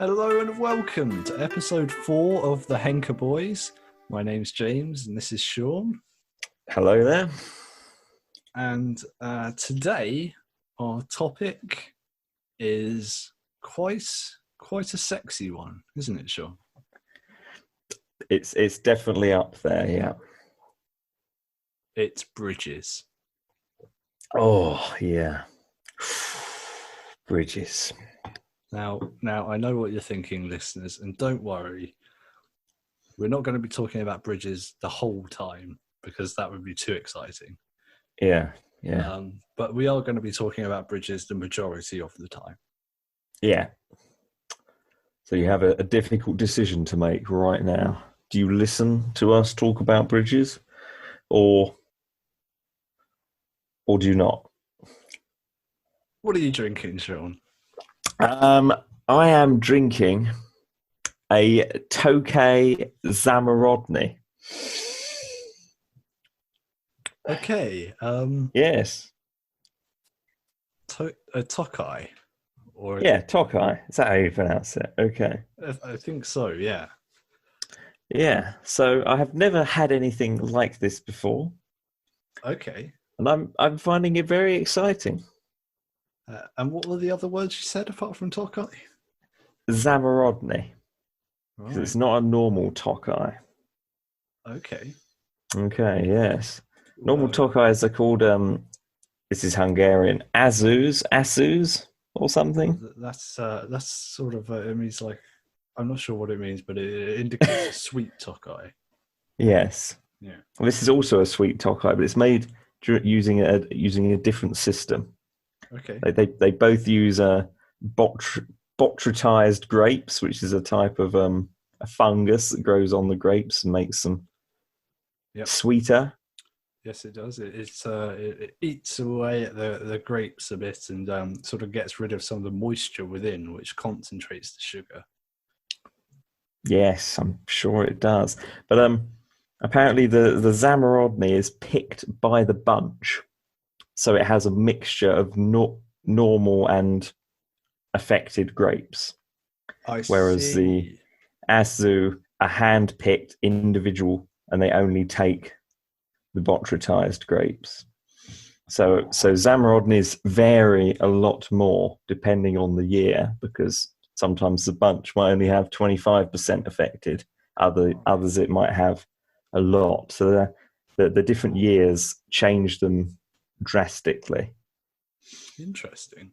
Hello and welcome to episode 4 of the Henka Boys. My name's James and this is Shaun. Hello there. And today our topic is quite a sexy one, isn't it, Shaun? It's definitely up there, yeah. It's bridges. Oh, yeah. Bridges. Now I know what you're thinking, listeners, and don't worry. We're not going to be talking about bridges the whole time because that would be too exciting. Yeah. But we are going to be talking about bridges the majority of the time. Yeah. So you have a difficult decision to make right now. Do you listen to us talk about bridges or do you not? What are you drinking, Shaun? I am drinking a Tokay Zamarodny. Okay. Yes. Tokai. Yeah, Tokay. Is that how you pronounce it? Okay. I think so, yeah. Yeah. So I have never had anything like this before. Okay. And I'm finding it very exciting. And what were the other words you said apart from Tokai? Zamarodny. Because it's not a normal Tokay. Okay. Okay, yes. Normal Tokais are called, this is Hungarian, Azus or something. That's sort of, it means like, I'm not sure what it means, but it indicates a sweet Tokai. Yes. Yeah. Well, this is also a sweet Tokay, but it's made using a different system. Okay. They both use botrytized grapes, which is a type of a fungus that grows on the grapes and makes them sweeter. Yes, it does. It eats away at the grapes a bit and sort of gets rid of some of the moisture within, which concentrates the sugar. Yes, I'm sure it does. But apparently the Zamarodny is picked by the bunch, so it has a mixture of normal and affected grapes. Whereas the Azu are hand-picked individual, and they only take the botrytized grapes. So Zamarodnys vary a lot more depending on the year, because sometimes the bunch might only have 25% affected. Others it might have a lot. So the different years change them drastically. Interesting.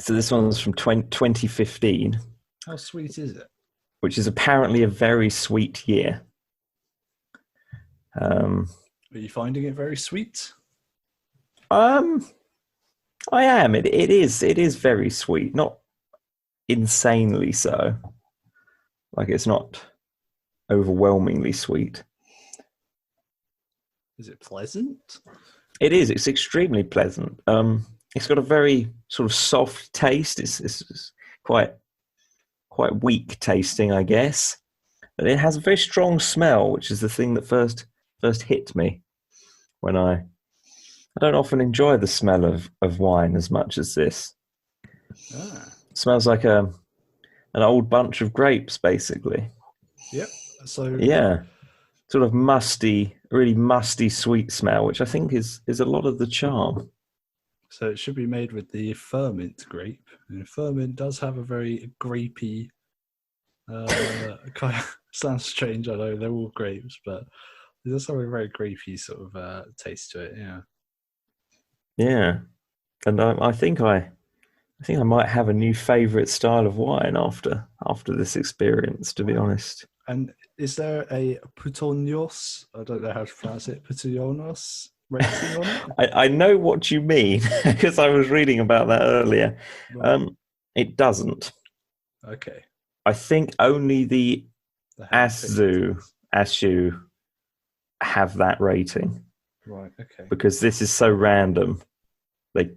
So this one's from 2015. How sweet is it? Which is apparently a very sweet year. Are you finding it very sweet? I am. It is very sweet. Not insanely so. Like, it's not overwhelmingly sweet. Is it pleasant? It is. It's extremely pleasant. It's got a very sort of soft taste. It's quite weak tasting, I guess. But it has a very strong smell, which is the thing that first hit me when I don't often enjoy the smell of wine as much as this. It smells like an old bunch of grapes, basically. Yep. So yeah, sort of musty, really musty, sweet smell, which I think is a lot of the charm. So it should be made with the ferment grape, and ferment does have a very grapey. Kind of sounds strange, I know they're all grapes, but it does have a very grapey sort of taste to it. Yeah. Yeah, and I think I might have a new favourite style of wine after this experience, to be honest. And is there a Putonos? I don't know how to pronounce it. Putonos rating on it? I know what you mean because I was reading about that earlier. Right. It doesn't. Okay. I think only the Azu have that rating. Right. Okay. Because this is so random, they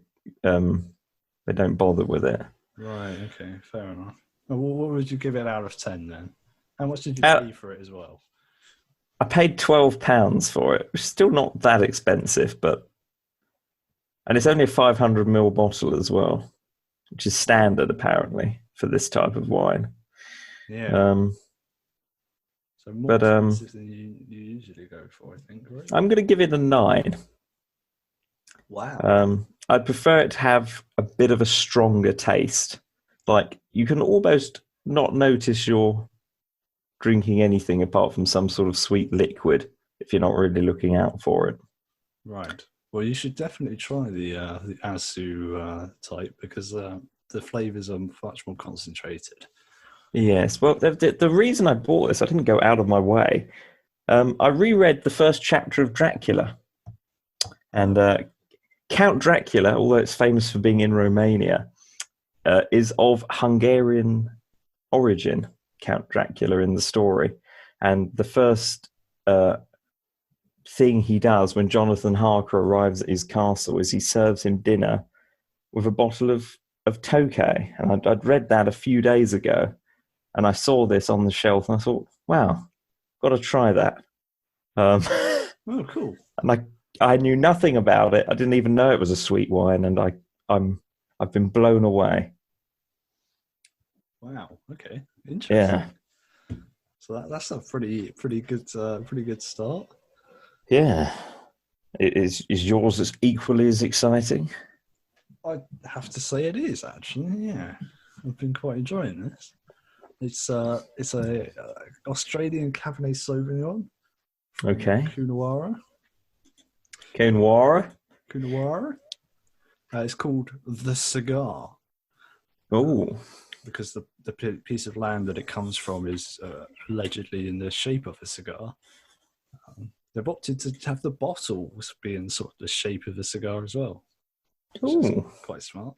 don't bother with it. Right. Okay. Fair enough. Well, what would you give it out of 10 then? How much did you pay for it as well? I paid £12 for it, which is still not that expensive, and it's only a 500ml bottle as well, which is standard apparently for this type of wine. Yeah. So more But expensive than you usually go for, I think, right? I'm going to give it a 9. Wow. I'd prefer it to have a bit of a stronger taste. Like you can almost not notice you're drinking anything apart from some sort of sweet liquid if you're not really looking out for it. Right. Well, you should definitely try the Asu type because the flavors are much more concentrated. Yes. Well, the reason I bought this, I didn't go out of my way. I reread the first chapter of Dracula, and Count Dracula, although it's famous for being in Romania, is of Hungarian origin. Count Dracula in the story, and the first thing he does when Jonathan Harker arrives at his castle is he serves him dinner with a bottle of Tokay. And I'd read that a few days ago, and I saw this on the shelf, and I thought, wow, got to try that. Oh, cool. And I knew nothing about it. I didn't even know it was a sweet wine, and I've been blown away. Wow. Okay. Interesting. Yeah. So that's a pretty good start. Yeah. Is yours as equally as exciting? I have to say it is actually. Yeah, I've been quite enjoying this. It's a Australian Cabernet Sauvignon. Okay. Coonawarra. Coonawarra. It's called The Cigar. Oh. Because the piece of land that it comes from is allegedly in the shape of a cigar. They've opted to have the bottles be in sort of the shape of a cigar as well. Which is quite smart.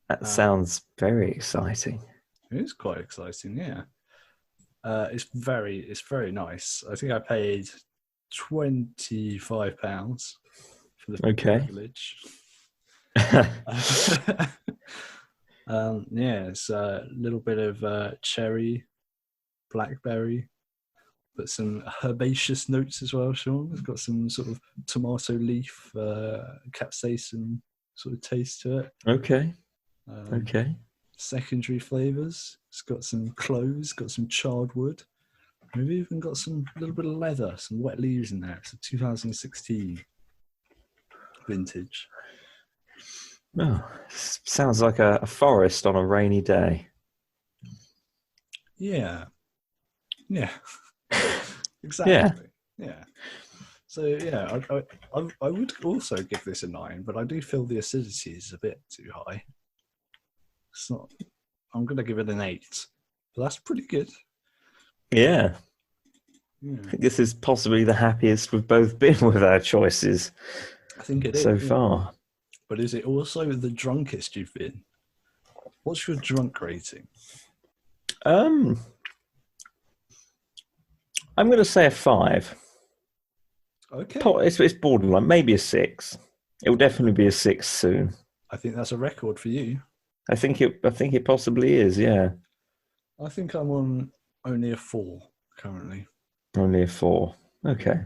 That sounds very exciting. It is quite exciting, yeah. It's very nice. I think I paid £25 for the privilege. Yeah, it's a little bit of cherry, blackberry, but some herbaceous notes as well, Shaun. It's got some sort of tomato leaf, capsaicin sort of taste to it. Okay. Secondary flavours. It's got some cloves, got some charred wood. We've even got some little bit of leather, some wet leaves in there. It's a 2016 vintage. Oh, sounds like a forest on a rainy day. Yeah. Exactly. Yeah. So yeah, I would also give this a 9, but I do feel the acidity is a bit too high. It's not. I'm going to give it an 8, but that's pretty good. Yeah. I think this is possibly the happiest we've both been with our choices. I think it is so far. But is it also the drunkest you've been? What's your drunk rating? I'm going to say a 5. Okay. It's borderline, maybe a 6. It will definitely be a 6 soon. I think that's a record for you. I think it possibly is, yeah. I think I'm on only a 4 currently. Only a 4. Okay.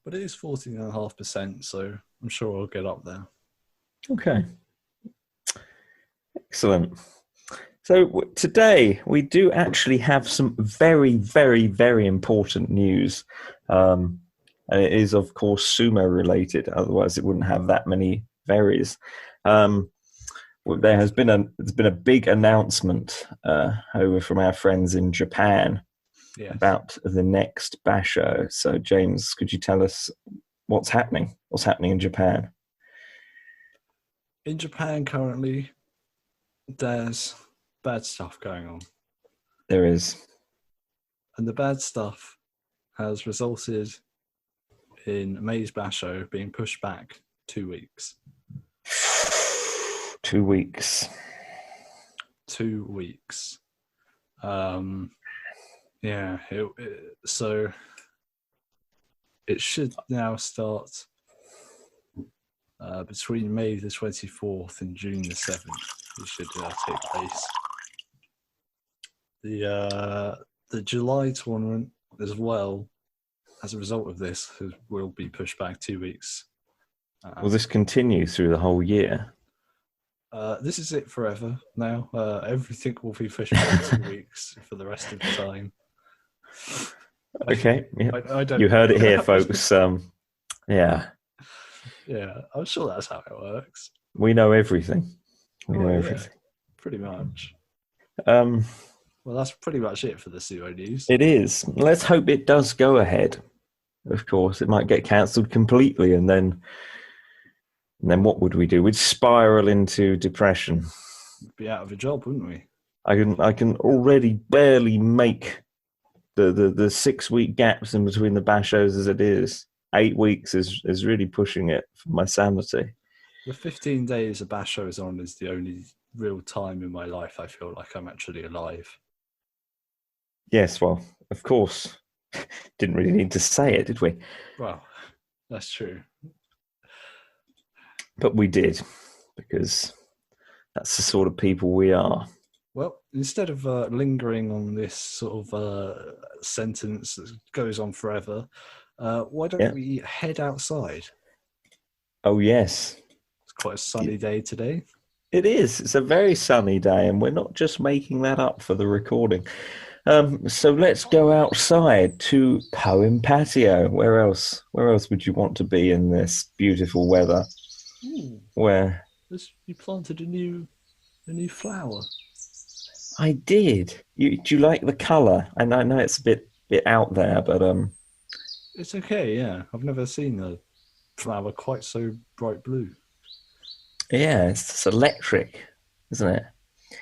But it is 14.5%, so I'm sure I'll get up there. Okay. Excellent. So today we do actually have some very, very, very important news. And it is, of course, sumo related. Otherwise, it wouldn't have that many varies. There's been a big announcement over from our friends in Japan about the next basho. So, James, could you tell us what's happening? What's happening in Japan? In Japan currently, there's bad stuff going on. There is. And the bad stuff has resulted in May's basho being pushed back 2 weeks. 2 weeks. 2 weeks. Yeah. So it should now start between May the 24th and June the 7th. It should take place. The July tournament as well, as a result of this, will be pushed back 2 weeks. Will this continue through the whole year? This is it forever now. Everything will be pushed back 2 weeks for the rest of the time. Okay, yeah. I don't You heard it know. here, folks. Yeah, Yeah, I'm sure that's how it works. we know everything. We know Yeah, everything. pretty much. Um, Well, that's pretty much it for the Sumo news. it is. Let's hope it does go ahead. Of course, it might get cancelled completely, and then what would we do? We'd spiral into depression. We'd be out of a job, wouldn't we? I can already barely make the 6 week gaps in between the bashos as it is. 8 weeks is really pushing it for my sanity. The 15 days a basho is on is the only real time in my life I feel like I'm actually alive. Yes, well, of course. Didn't really need to say it, did we? Well, that's true. But we did, because that's the sort of people we are. Well, instead of lingering on this sort of sentence that goes on forever, why don't we head outside? Oh, yes. It's quite a sunny day today. It is. It's a very sunny day, and we're not just making that up for the recording. So let's go outside to Poem Patio. Where else? Where else would you want to be in this beautiful weather? Ooh, Where? you planted a new flower. I did. Do you like the colour? And I know it's a bit out there, but It's okay. Yeah, I've never seen a flower quite so bright blue. yeah, it's electric, isn't it?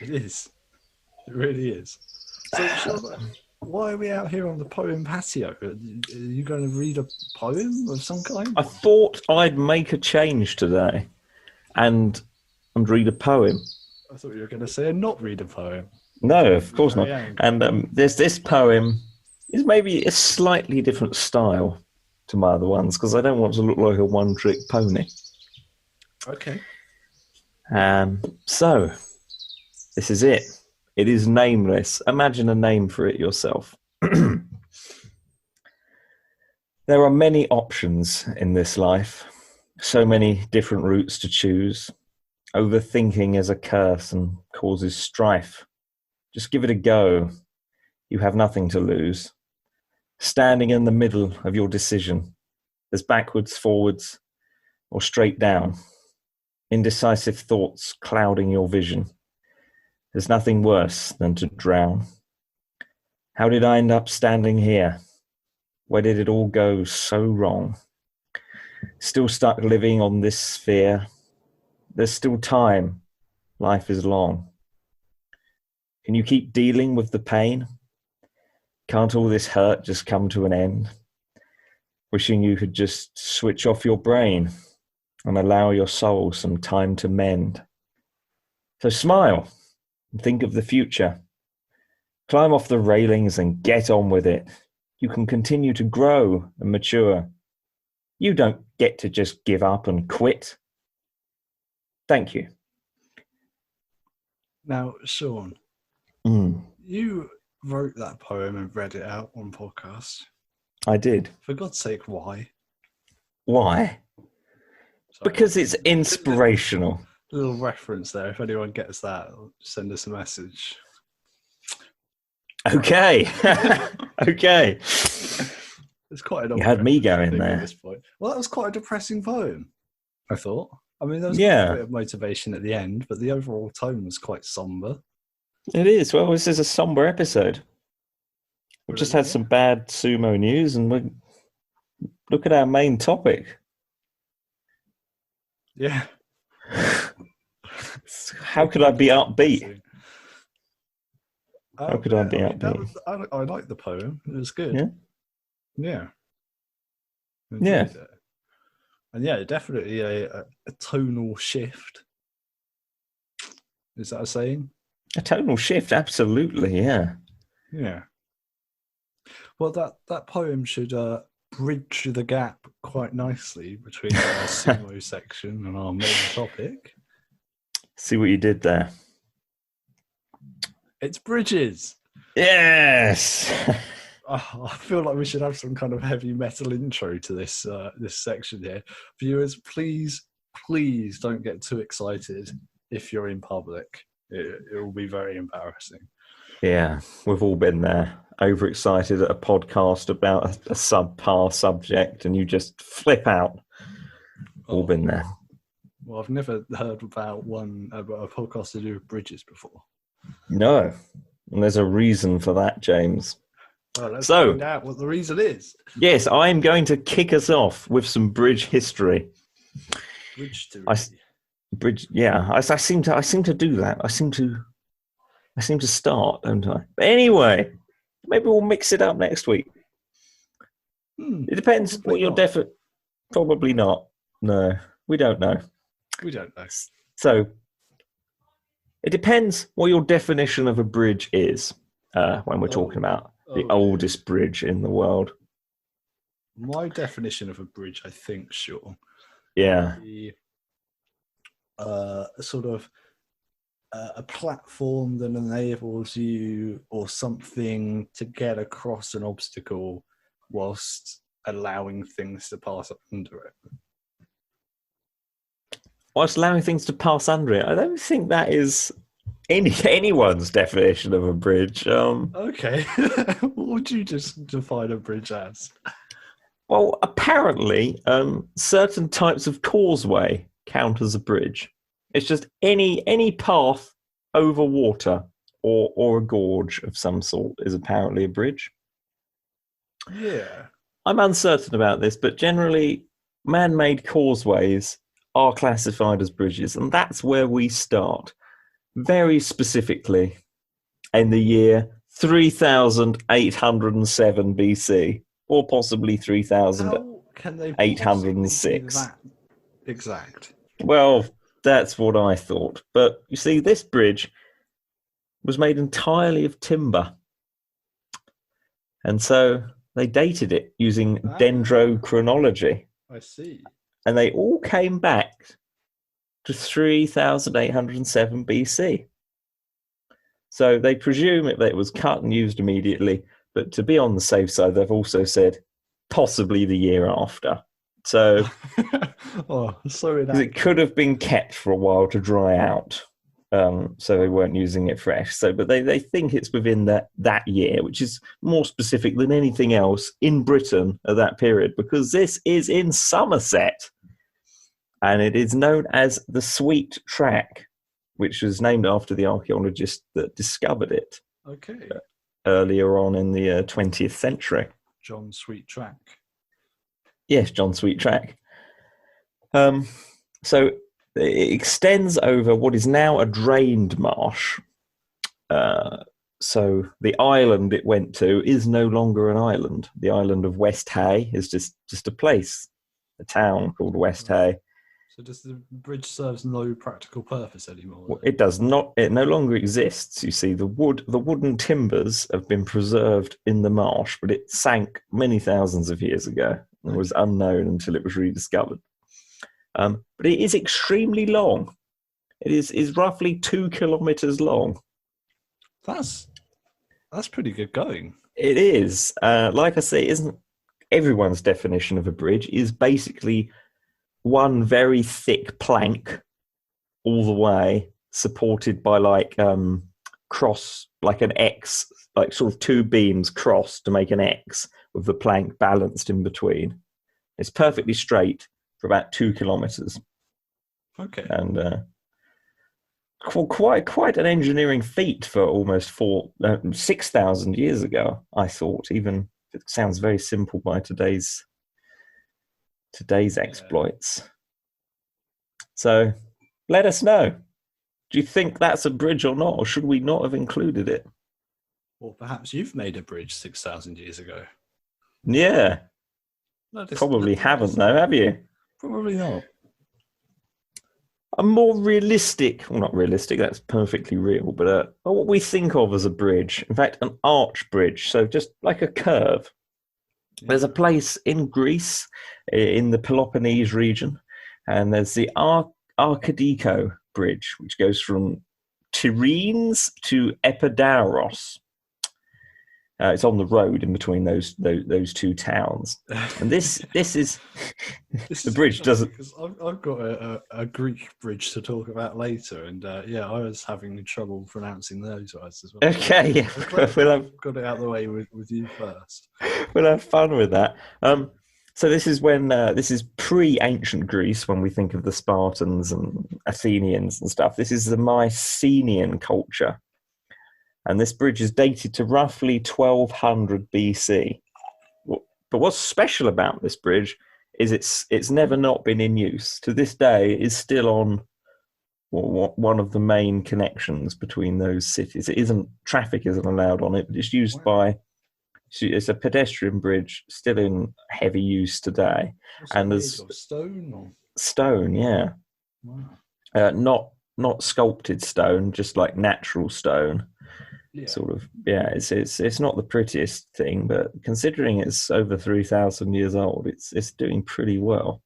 It is. It really is. So, Shaun, why are we out here on the Poem Patio? Are you going to read a poem of some kind? I thought I'd make a change today and read a poem. I thought you were going to say not read a poem. No, of course not. Yeah. And there's this poem. Is maybe a slightly different style to my other ones because I don't want to look like a one-trick pony. Okay. So this is it. It is nameless. Imagine a name for it yourself. There are many options in this life, so many different routes to choose. Overthinking is a curse and causes strife. Just give it a go. You have nothing to lose. Standing in the middle of your decision, as backwards, forwards, or straight down. Indecisive thoughts clouding your vision. There's nothing worse than to drown. How did I end up standing here? Where did it all go so wrong? Still stuck living on this sphere. There's still time. Life is long. Can you keep dealing with the pain? Can't all this hurt just come to an end? Wishing you could just switch off your brain and allow your soul some time to mend. So smile and think of the future. Climb off the railings and get on with it. You can continue to grow and mature. You don't get to just give up and quit. Thank you. Now, Shaun, you wrote that poem and read it out on podcast. I did. For God's sake, why? Why? Sorry. Because it's inspirational. Little reference there. If anyone gets that, send us a message. Okay. Okay. It's quite an You had me going there. at this point. Well, that was quite a depressing poem, I thought. I mean, there was Yeah. a bit of motivation at the end, but the overall tone was quite somber. It is. Well, this is a somber episode. We've just had some bad sumo news, and look at our main topic. Yeah. How could I be upbeat? How could I be upbeat? I like the poem. It was good. Yeah. Yeah. Yeah. Enjoyed it. And yeah, definitely a tonal shift. Is that a saying? A tonal shift, absolutely, yeah. Yeah. Well, that poem should bridge the gap quite nicely between our sumo section and our main topic. See what you did there. It's bridges. Yes. I feel like we should have some kind of heavy metal intro to this this section here. Viewers, please don't get too excited. if you're in public. It will be very embarrassing. Yeah, we've all been there. Overexcited at a podcast about a subpar subject, and you just flip out. All been there. Well, I've never heard about a podcast to do with bridges before. No, and there's a reason for that, James. Well, let's find out what the reason is. Yes, I'm going to kick us off with some bridge history. Yeah, I seem to do that. I seem to start, don't I? But anyway, maybe we'll mix it up next week. It depends what your Probably not. No, we don't know. We don't know. So it depends what your definition of a bridge is when we're talking about the oldest bridge in the world. My definition of a bridge, I think, Shaun. Yeah. Sort of a platform that enables you or something to get across an obstacle whilst allowing things to pass under it. Whilst allowing things to pass under it, I don't think that is anyone's definition of a bridge. Okay. What would you just define a bridge as? Well, apparently, certain types of causeway count as a bridge. It's just any path over water or a gorge of some sort is apparently a bridge. Yeah. I'm uncertain about this, but generally, man-made causeways are classified as bridges, and that's where we start. Very specifically, in the year 3807 BC, or possibly 3806. That exact? Well, that's what I thought. But you see, this bridge was made entirely of timber. And so they dated it using dendrochronology. I see. And they all came back to 3807 BC. So they presume that it was cut and used immediately, but to be on the safe side, they've also said possibly the year after. So it could have been kept for a while to dry out. So they weren't using it fresh. So, but they think it's within that year, which is more specific than anything else in Britain at that period, because this is in Somerset. And it is known as the Sweet Track, which was named after the archaeologist that discovered it. Okay. Earlier on in the 20th century. John Sweet Track. Yes, John Sweet Track. So it extends over what is now a drained marsh. So the island it went to is no longer an island. The island of West Hay is just a place, a town called West Hay. So does the bridge serves no practical purpose anymore? Well, it does not. It no longer exists. You see, the wooden timbers have been preserved in the marsh, but it sank many thousands of years ago and was unknown until it was rediscovered. But it is extremely long. It is roughly 2 kilometers long. That's pretty good going. It is. Like I say, isn't everyone's definition of a bridge is basically one very thick plank all the way, supported by cross, like an X, like sort of two beams crossed to make an X with the plank balanced in between. It's perfectly straight for about 2 kilometers. Okay. And quite an engineering feat for almost 6,000 years ago, I thought. Even if it sounds very simple by today's exploits. So let us know. Do you think that's a bridge or not, or should we not have included it? Or perhaps you've made a bridge 6,000 years ago. Yeah. Probably haven't though, have you? Probably not. A more realistic, well, not realistic, that's perfectly real, but what we think of as a bridge, in fact, an arch bridge, so just like a curve. Yeah. There's a place in Greece, in the Peloponnese region, and there's the Archidiko Bridge, which goes from Tiryns to Epidaurus. It's on the road in between those two towns, and this is the bridge doesn't. Because I've got a Greek bridge to talk about later, and I was having trouble pronouncing those words as well. Okay, I'm glad I've got it out of the way with you first. We'll have fun with that. So this is when this is pre-ancient Greece, when we think of the Spartans and Athenians and stuff. This is the Mycenaean culture. And this bridge is dated to roughly 1200 BC. But what's special about this bridge is it's never not been in use. To this day, it is still on one of the main connections between those cities. Traffic isn't allowed on it, but it's used by. It's a pedestrian bridge, still in heavy use today. And there's stone or stone, yeah. Wow. Not sculpted stone, just like natural stone. Yeah. Sort of, yeah. It's not the prettiest thing, but considering it's over 3,000 years old, it's doing pretty well.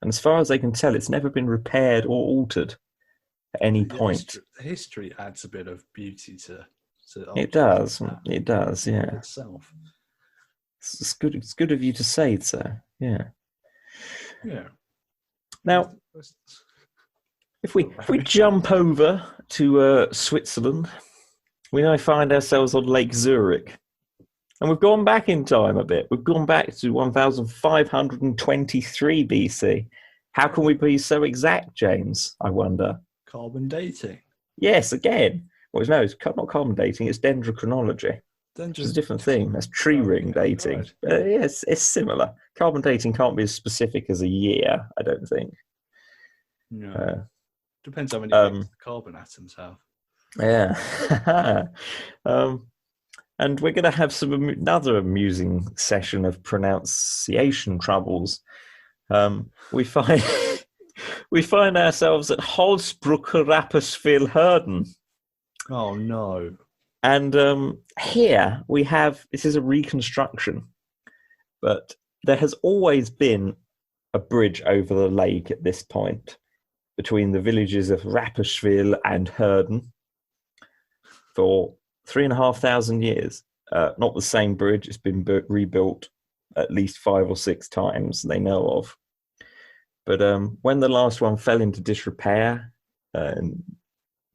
And as far as they can tell, it's never been repaired or altered at any point. History adds a bit of beauty to it does. It does. Yeah. Itself. It's good. It's good of you to say so. Yeah. Yeah. Now, if we jump over to Switzerland, we now find ourselves on Lake Zurich, and we've gone back in time a bit. We've gone back to 1523 BC. How can we be so exact, James? I wonder. Carbon dating. Yes, again. Well, no, it's not carbon dating. It's dendrochronology. It's a different thing. That's tree ring dating. Right. Yes, it's similar. Carbon dating can't be as specific as a year, I don't think. No. Depends how many carbon atoms have. Yeah. And we're going to have another amusing session of pronunciation troubles. We find ourselves at Holzbrucker Rapperswil Herden. Oh no. And here we have, this is a reconstruction, but there has always been a bridge over the lake at this point between the villages of Rapperswil and Herden for 3,500 years. Not the same bridge, it's been rebuilt at least 5 or 6 times they know of. But when the last one fell into disrepair in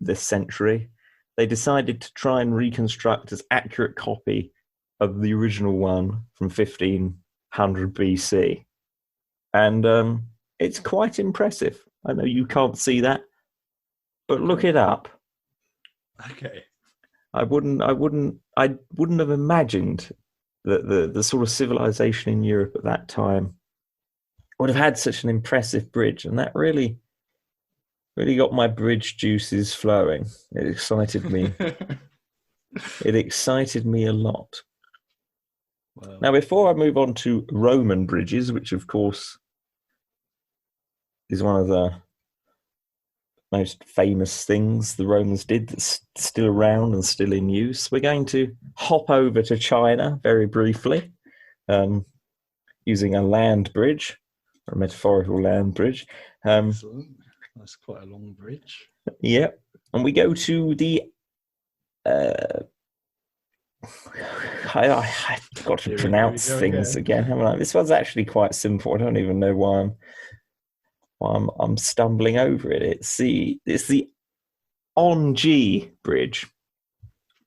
this century, they decided to try and reconstruct as accurate copy of the original one from 1500 BC. And it's quite impressive. I know you can't see that, but look it up. Okay. I wouldn't have imagined that the sort of civilization in Europe at that time would have had such an impressive bridge, and that really got my bridge juices flowing. It excited me. It excited me a lot. Well, now, before I move on to Roman bridges, which of course is one of the most famous things the Romans did that's still around and still in use, we're going to hop over to China very briefly, using a land bridge, or a metaphorical land bridge. Excellent. That's quite a long bridge. Yeah, and we go to the. I've got to pronounce things again, haven't I? This one's actually quite simple. I don't even know why I'm stumbling over it. It's the Onji Bridge.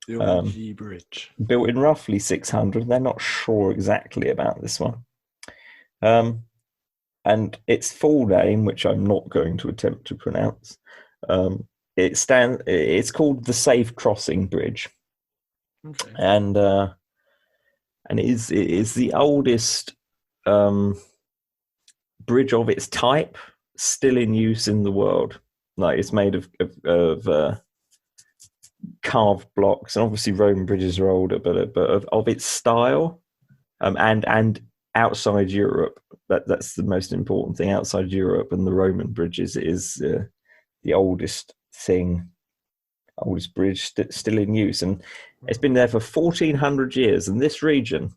The Onji Bridge. Built in roughly 600. They're not sure exactly about this one. And its full name, which I'm not going to attempt to pronounce, it's called the Safe Crossing Bridge. Okay. And it is the oldest bridge of its type still in use in the world. Like, it's made of carved blocks, and obviously Roman bridges are older, but of its style, and outside Europe, that's the most important thing. Outside Europe and the Roman bridges, it is the oldest bridge still in use, and it's been there for 1,400 years. And this region,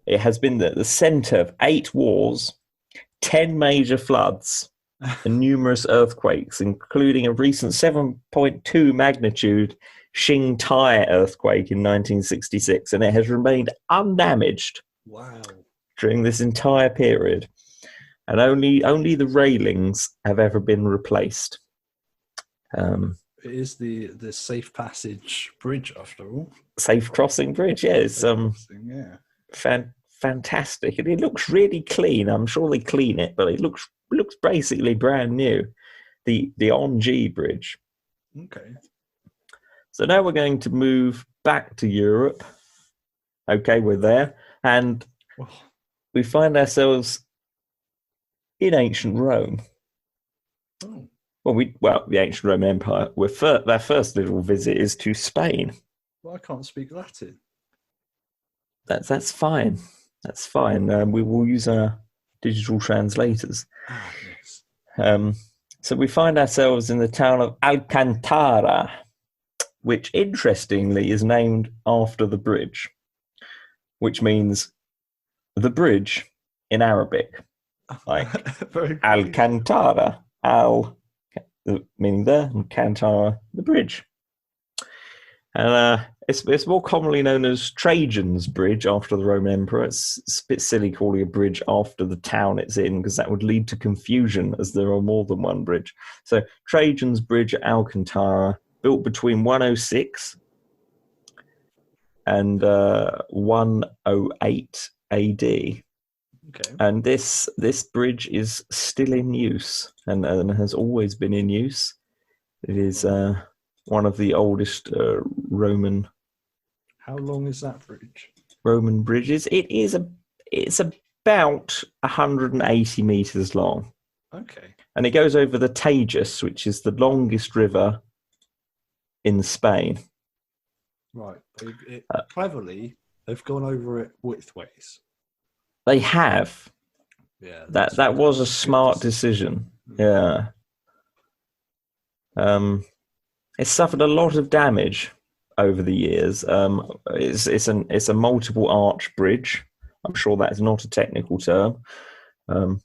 it has been the center of 8 wars, 10 major floods, and numerous earthquakes, including a recent 7.2 magnitude Qingtai earthquake in 1966, and it has remained undamaged Wow. during this entire period. And only the railings have ever been replaced. It is the safe passage bridge after all. Safe crossing bridge, yeah. It's Yeah. fantastic, and it looks really clean. I'm sure they clean it, but it looks basically brand new. The Onji Bridge. Okay. So now we're going to move back to Europe. Okay, we're there, and we find ourselves in ancient Rome. Oh. Well, the ancient Roman Empire. Their first little visit is to Spain. Well, I can't speak Latin. That's fine. That's fine. We will use our digital translators. Ah, yes. So we find ourselves in the town of Alcantara, which interestingly is named after the bridge, which means the bridge in Arabic. Like Alcantara, meaning there, and Cantara, the bridge. And it's more commonly known as Trajan's Bridge after the Roman Emperor. It's a bit silly calling a bridge after the town it's in, because that would lead to confusion, as there are more than one bridge. So Trajan's Bridge at Alcantara, built between 106 and 108 AD. Okay. And this bridge is still in use and has always been in use. It is one of the oldest Roman. How long is that bridge? Roman bridges. It's about 180 meters long. Okay. And it goes over the Tagus, which is the longest river in Spain. Right. Cleverly, they've gone over it widthways. They have. Yeah. That was a smart decision. Yeah. It's suffered a lot of damage over the years. It's a multiple arch bridge. I'm sure that's not a technical term. But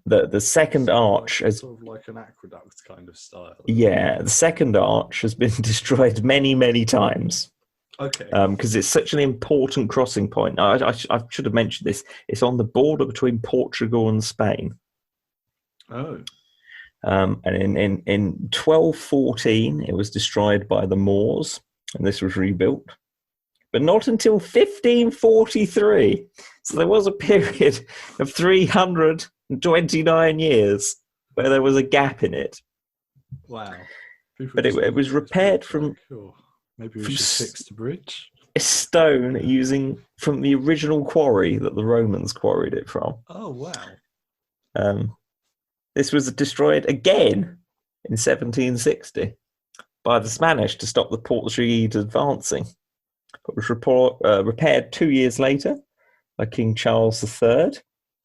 the second arch has sort of like an aqueduct kind of style. Yeah, the second arch has been destroyed many, many times. Okay. Because it's such an important crossing point. I should have mentioned this. It's on the border between Portugal and Spain. Oh. And in 1214, it was destroyed by the Moors, and this was rebuilt. But not until 1543. So there was a period of 329 years where there was a gap in it. Wow. But it was repaired from... Maybe we should fix the bridge. A stone using from the original quarry that the Romans quarried it from. Oh, wow. This was destroyed again in 1760 by the Spanish to stop the Portuguese advancing. It was repaired 2 years later by King Charles III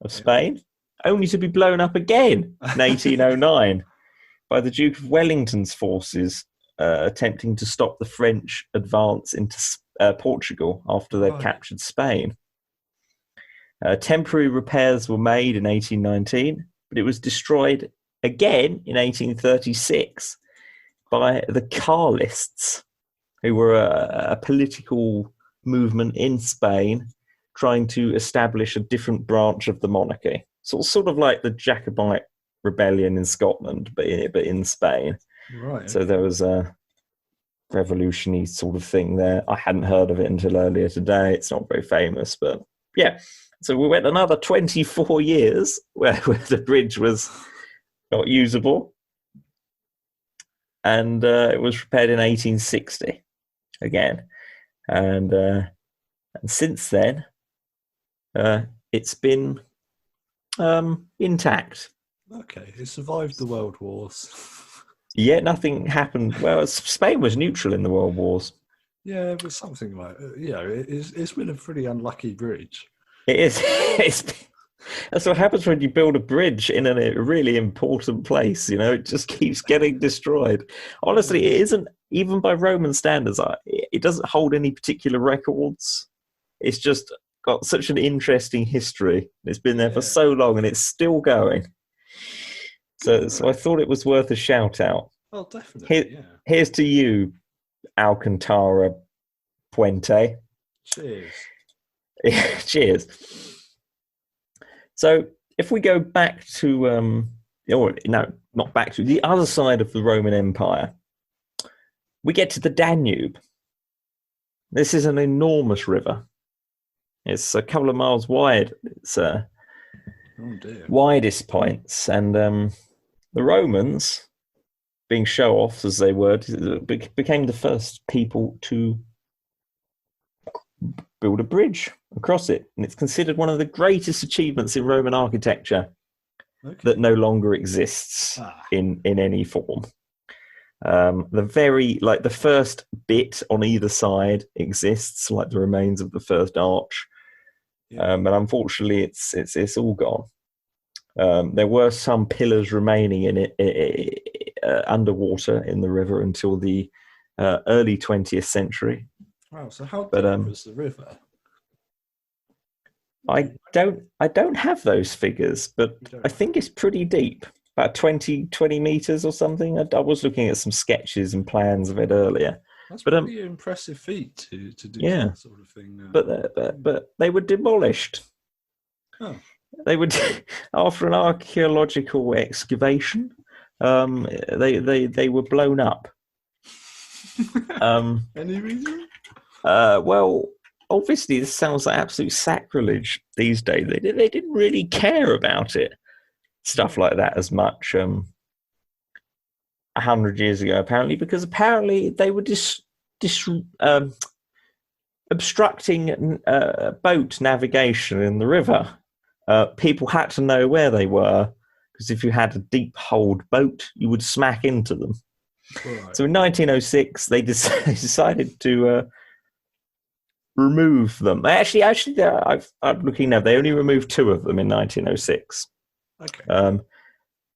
of Spain, only to be blown up again in 1809 by the Duke of Wellington's forces attempting to stop the French advance into Portugal after they'd captured Spain. Temporary repairs were made in 1819, but it was destroyed again in 1836 by the Carlists, who were a political movement in Spain trying to establish a different branch of the monarchy. So sort of like the Jacobite rebellion in Scotland, but in Spain. Right. So there was a revolutionary sort of thing there. I hadn't heard of it until earlier today. It's not very famous, but yeah. So we went another 24 years where the bridge was not usable. And it was repaired in 1860 again. And since then, it's been intact. Okay, it survived the World Wars. Yet nothing happened. Well, Spain was neutral in the World Wars. Yeah, but something like it's been a pretty unlucky bridge. It is. That's what happens when you build a bridge in a really important place. You know, it just keeps getting destroyed. Honestly, it isn't, even by Roman standards, it doesn't hold any particular records. It's just got such an interesting history. It's been there for so long, and it's still going. So I thought it was worth a shout out. Oh, definitely, yeah. Here's to you, Alcantara Puente. Cheers. Cheers. So if we go back to, or no, not back to the other side of the Roman Empire, we get to the Danube. This is an enormous river. It's a couple of miles wide. It's widest points, and the Romans, being show-offs as they were, became the first people to build a bridge across it, and it's considered one of the greatest achievements in Roman architecture that no longer exists in any form. The first bit on either side exists, like the remains of the first arch, but unfortunately, it's all gone. There were some pillars remaining in it underwater in the river until the early 20th century. Wow! So how deep was the river? I don't have those figures, but I think it's pretty deep, about 20 meters or something. I was looking at some sketches and plans of it earlier. That's pretty impressive feat to do that sort of thing. But they were demolished. Oh. They would, after an archaeological excavation, they were blown up. Any reason? Well, obviously, this sounds like absolute sacrilege these days. They didn't really care about it, stuff like that, as much 100 years ago, apparently, because apparently they were obstructing boat navigation in the river. People had to know where they were, because if you had a deep-holed boat, you would smack into them. Right. So in 1906, they decided to remove them. Actually, I'm looking now. They only removed 2 of them in 1906. Okay. And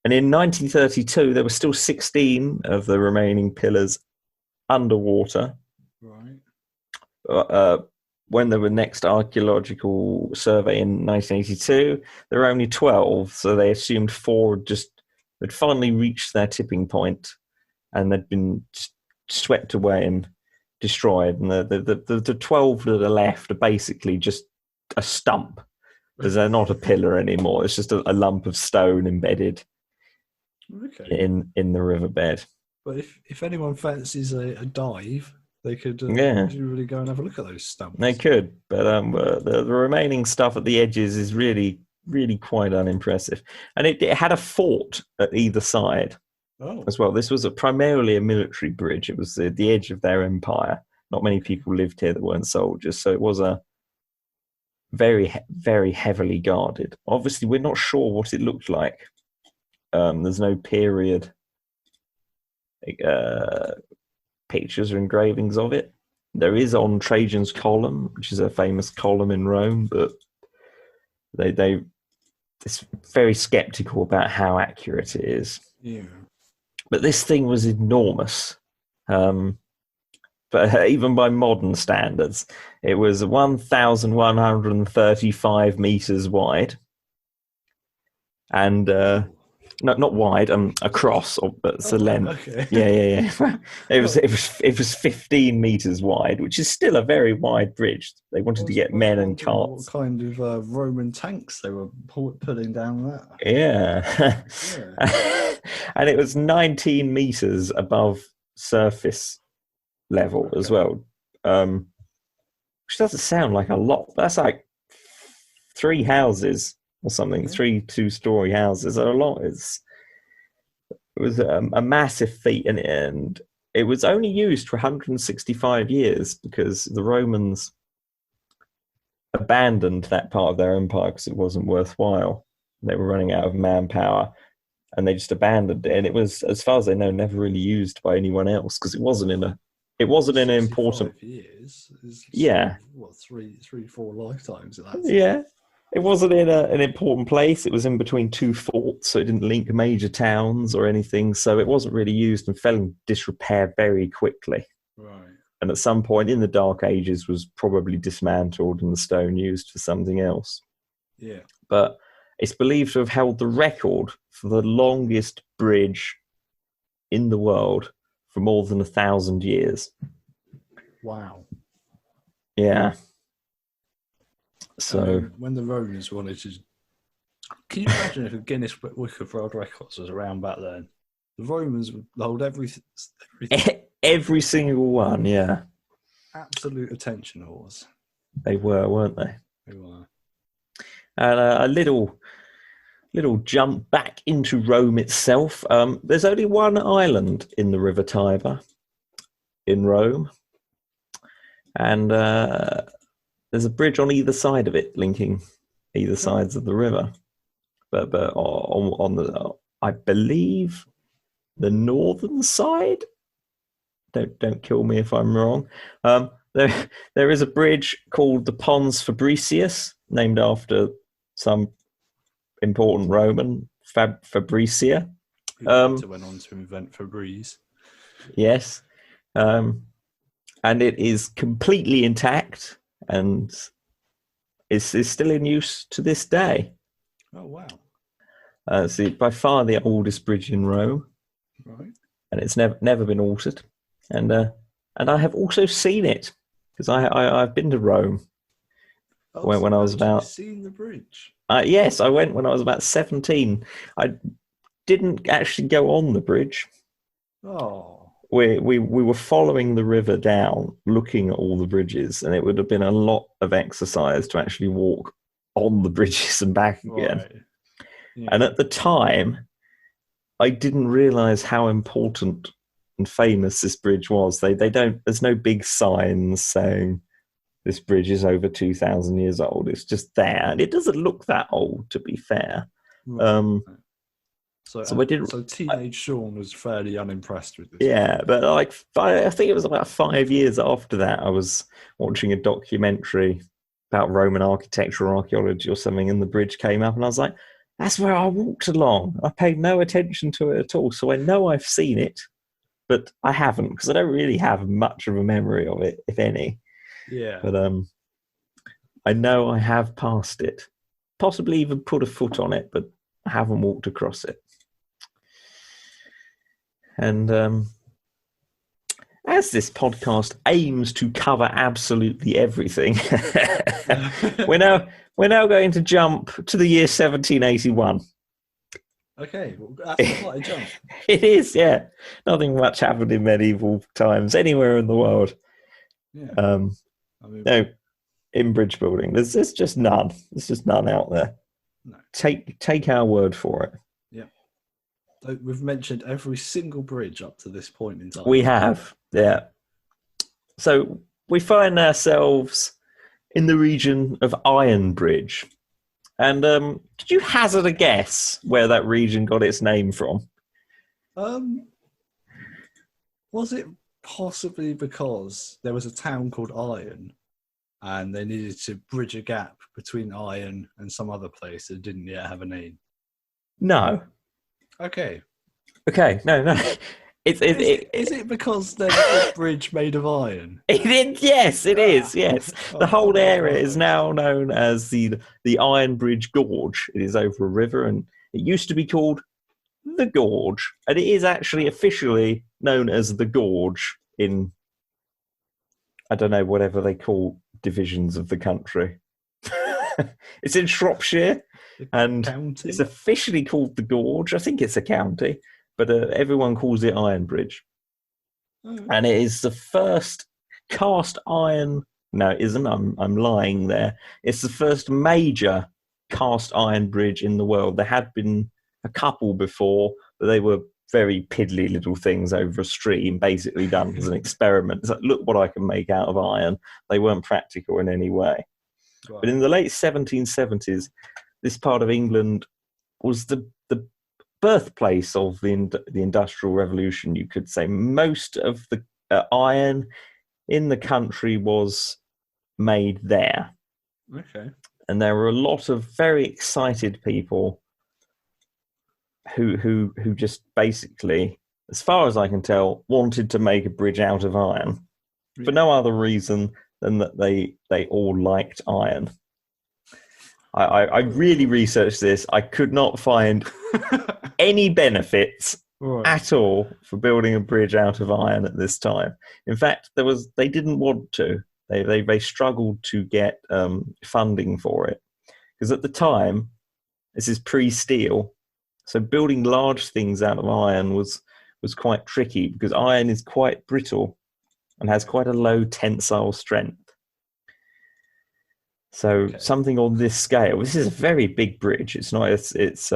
in 1932, there were still 16 of the remaining pillars underwater. Right. When there were next archaeological survey in 1982, there were only 12. So they assumed 4 had finally reached their tipping point, and they'd been swept away and destroyed. And the 12 that are left are basically just a stump, because they're not a pillar anymore. It's just a lump of stone embedded in the riverbed. But if anyone fancies a dive, they could really go and have a look at those stumps. They could, but the remaining stuff at the edges is really, really quite unimpressive. And it had a fort at either side as well. This was primarily a military bridge. It was the edge of their empire. Not many people lived here that weren't soldiers, so it was a very, very heavily guarded. Obviously, we're not sure what it looked like. There's no period pictures or engravings of it. There is on Trajan's Column, which is a famous column in Rome, but it's very skeptical about how accurate it is. Yeah. But this thing was enormous. But even by modern standards, it was 1,135 meters wide, and not wide, across, but it's the length. Okay. Yeah. It was 15 meters wide, which is still a very wide bridge. They wanted to get men and carts. What kind of Roman tanks they were putting down that? Yeah. And it was 19 meters above surface level as well, which doesn't sound like a lot. That's like 3 houses or something, 3 2-story houses are a lot. It was a massive feat, and it was only used for 165 years because the Romans abandoned that part of their empire because it wasn't worthwhile. They were running out of manpower, and they just abandoned it. And it was, as far as I know, never really used by anyone else because it wasn't in an important years. Yeah. What, 3-4 lifetimes of that? Yeah. It wasn't in an important place. It was in between 2 forts, so it didn't link major towns or anything. So it wasn't really used and fell in disrepair very quickly. Right. And at some point in the Dark Ages was probably dismantled and the stone used for something else. Yeah. But It's believed to have held the record for the longest bridge in the world for more than 1,000 years. Wow. Yeah. So when the Romans wanted to, can you imagine if a Guinness Book of World Records was around back then? The Romans would hold everything. every single one, yeah. Absolute attention whores. They were, weren't they? They were. And a little jump back into Rome itself. There's only one island in the River Tiber in Rome, and there's a bridge on either side of it, linking either sides of the river. But on the, I believe, the northern side. Don't kill me if I'm wrong. There is a bridge called the Pons Fabricius, named after some important Roman, Fabricia. Who later went on to invent Febreze. Yes. And it is completely intact and is still in use to this day. Oh, wow. It's by far the oldest bridge in Rome. Right. And it's never been altered. And I have also seen it, because I've been to Rome when I was about... seen the bridge? Yes, I went when I was about 17. I didn't actually go on the bridge. Oh. We were following the river down, looking at all the bridges, and it would have been a lot of exercise to actually walk on the bridges and back again. Right. Yeah. And at the time, I didn't realise how important and famous this bridge was. They don't. There's no big signs saying this bridge is over 2,000 years old. It's just there, and it doesn't look that old, to be fair. Right. So teenage Shaun was fairly unimpressed with this. Yeah, but I think it was about 5 years after that, I was watching a documentary about Roman architecture or archaeology or something, and the bridge came up, and I was like, that's where I walked along. I paid no attention to it at all, so I know I've seen it, but I haven't, because I don't really have much of a memory of it, if any. Yeah. But I know I have passed it, possibly even put a foot on it, but I haven't walked across it. And as this podcast aims to cover absolutely everything, we're now going to jump to the year 1781. Okay, well, that's quite a jump. It is, yeah. Nothing much happened in medieval times anywhere in the world. Yeah. No, in bridge building, there's just none. There's just none out there. No. Take our word for it. Yeah. We've mentioned every single bridge up to this point in time. We have, yeah. So we find ourselves in the region of Ironbridge. And could you hazard a guess where that region got its name from? Was it possibly because there was a town called Iron and they needed to bridge a gap between Iron and some other place that didn't yet have a name? No. Okay, no. Is it because there's a bridge made of iron? Yes, it is. Yes, the whole area is now known as the Ironbridge Gorge. It is over a river, and it used to be called the Gorge, and it is actually officially known as the Gorge in, I don't know, whatever they call divisions of the country. It's in Shropshire, and County? it's officially called the Gorge. I think it's a county, but everyone calls it Ironbridge. Oh. And it is the first cast iron... No, it isn't. I'm lying there. It's the first major cast iron bridge in the world. There had been a couple before, but they were very piddly little things over a stream, basically done as an experiment. It's like, look what I can make out of iron. They weren't practical in any way. Right. But in the late 1770s, this part of England was the birthplace of the Industrial Revolution, you could say. Most of the iron in the country was made there. Okay. And there were a lot of very excited people who just basically, as far as I can tell, wanted to make a bridge out of iron for no other reason than that they all liked iron. I really researched this. I could not find any benefits Right. at all for building a bridge out of iron at this time. In fact, they didn't want to. They struggled to get funding for it because at the time, this is pre-steel, so building large things out of iron was quite tricky because iron is quite brittle and has quite a low tensile strength. So something on this scale. This is a very big bridge. It's not. It's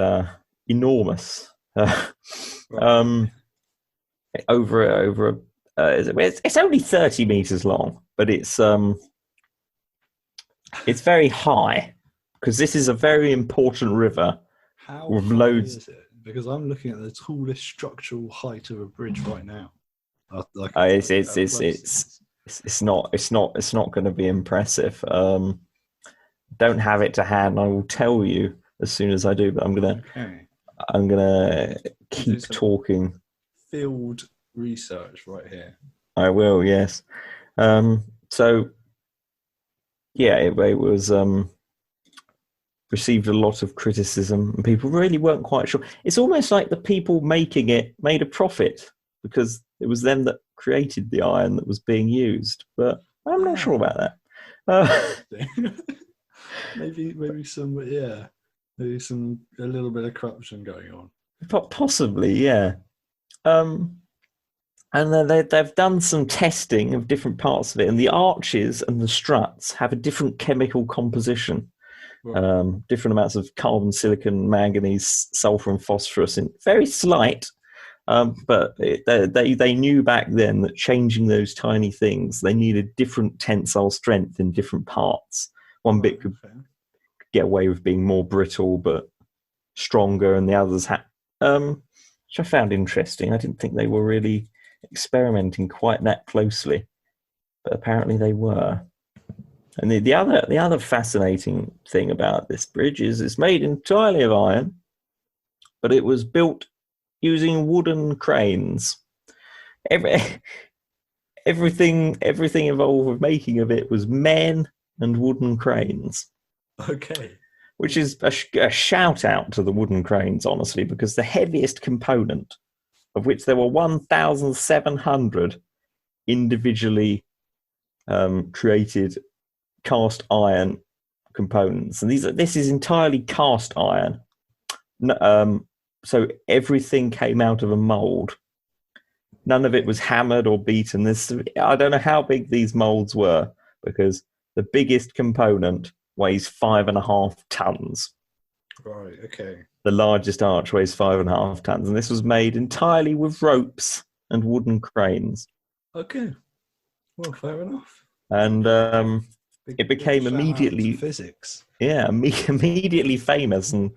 enormous. Over it's only 30 meters long, but it's very high because this is a very important river. How with high loads. is it? Because I'm looking at the tallest structural height of a bridge right now. It's not going to be impressive. Don't have it to hand. I will tell you as soon as I do. But I'm gonna keep talking. Field research right here. I will. Yes. So yeah, it was received a lot of criticism, and people really weren't quite sure. It's almost like the people making it made a profit because it was them that created the iron that was being used. But I'm not sure about that. Maybe some a little bit of corruption going on. Possibly, yeah. And then they've done some testing of different parts of it, and the arches and the struts have a different chemical composition. Right. Different amounts of carbon, silicon, manganese, sulfur, and phosphorus, in very slight. But they knew back then that changing those tiny things, they needed different tensile strength in different parts. One bit could get away with being more brittle but stronger, and the others had, which I found interesting. I didn't think they were really experimenting quite that closely, but apparently they were. And the other fascinating thing about this bridge is it's made entirely of iron, but it was built using wooden cranes. Everything involved with making of it was men and wooden cranes. Okay. Which is a shout out to the wooden cranes, honestly, because the heaviest component, of which there were 1,700 individually created cast iron components, and this is entirely cast iron. So everything came out of a mold. None of it was hammered or beaten. I don't know how big these molds were, because the biggest component weighs 5.5 tons. Right, okay. The largest arch weighs 5.5 tons, and this was made entirely with ropes and wooden cranes. Okay. Well, fair enough. And it became immediately physics. Yeah, immediately famous, and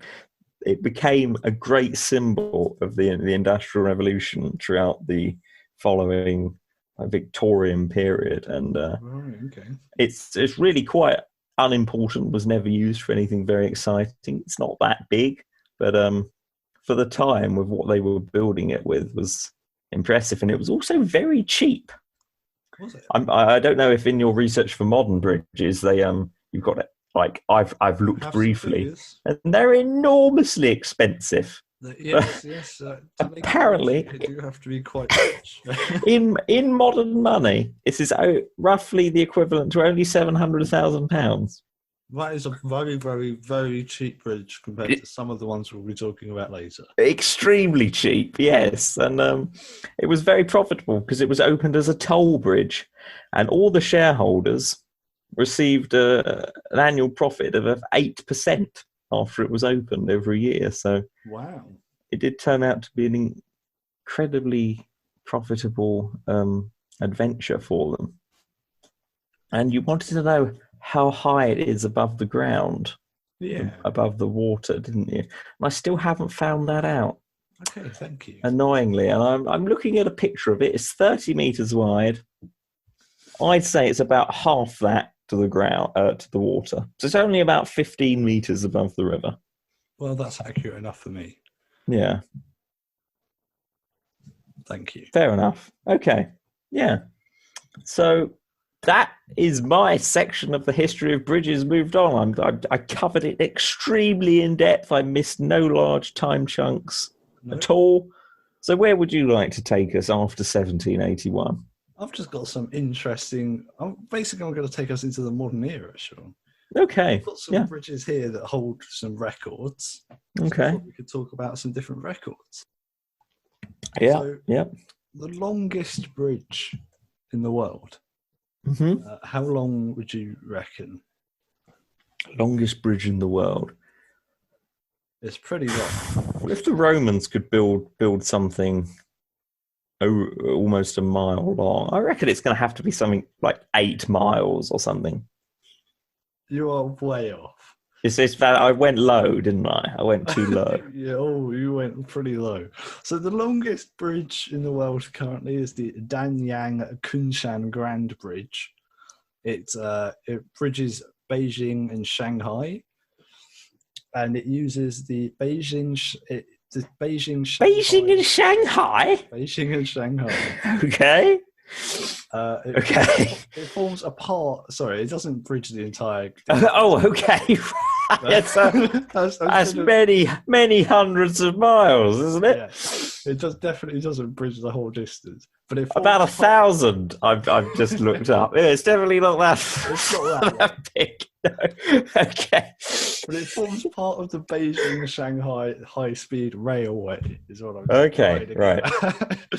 it became a great symbol of the Industrial Revolution throughout the following Victorian period. And right, okay. It's really quite unimportant. Was never used for anything very exciting. It's not that big, but for the time, with what they were building it with, was impressive, and it was also very cheap. Was it? I don't know if in your research for modern bridges you've got it. Like I've looked briefly, and they're enormously expensive. Yes. Apparently, you do have to be quite rich. in modern money, this is roughly the equivalent to only £700,000. That is a very, very, very cheap bridge compared to some of the ones we'll be talking about later. Extremely cheap, yes. And it was very profitable because it was opened as a toll bridge, and all the shareholders received an annual profit of 8% after it was opened every year. So wow, it did turn out to be an incredibly profitable adventure for them. And you wanted to know how high it is above the ground, above the water, didn't you? And I still haven't found that out. Okay, thank you. Annoyingly, and I'm looking at a picture of it. It's 30 meters wide. I'd say it's about half that to the ground, to the water. So it's only about 15 meters above the river. Well, that's accurate enough for me. Yeah. Thank you. Fair enough. Okay. Yeah. So that is my section of the history of bridges moved on. I covered it extremely in depth. I missed no large time chunks at all. So where would you like to take us after 1781? I've just got some interesting. I'm going to take us into the modern era, Shaun. Okay. I've got some bridges here that hold some records. Okay. So we could talk about some different records. Yeah. So, yeah. The longest bridge in the world. Mm-hmm. How long would you reckon? Longest bridge in the world. It's pretty long. If the Romans could build something almost a mile long, I reckon it's going to have to be something like 8 miles or something. You are way off. It's that I went low, didn't I? I went too low. You went pretty low. So the longest bridge in the world currently is the Danyang Kunshan Grand Bridge. It bridges Beijing and Shanghai, and it uses the Beijing and Shanghai. Beijing and Shanghai. Okay. It forms a part. Sorry, it doesn't bridge the entire. Okay. That's many hundreds of miles, isn't it? Yeah. It definitely doesn't bridge the whole distance. But about 1,000. I've just looked up. Yeah, it's definitely not that. It's not that big. No. Okay. But it forms part of the Beijing-Shanghai high-speed railway. Is what I'm. Okay. Right.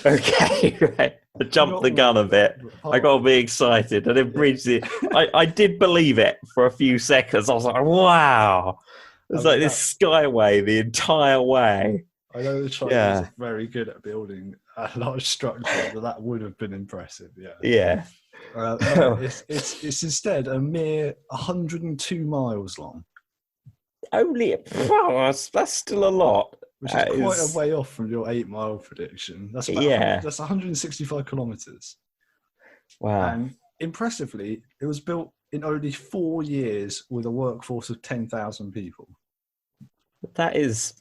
Okay. Right. I jumped the gun a bit. I got to be excited. I didn't bridge it. I did believe it for a few seconds. I was like, wow. It's like this skyway the entire way. I know the Chinese are very good at building a large structure, but that would have been impressive. Yeah. It's instead a mere 102 miles long. Only that's still a lot. Which is quite a way off from your 8-mile prediction. That's 165 kilometers. Wow. And impressively, it was built in only 4 years with a workforce of 10,000 people. That's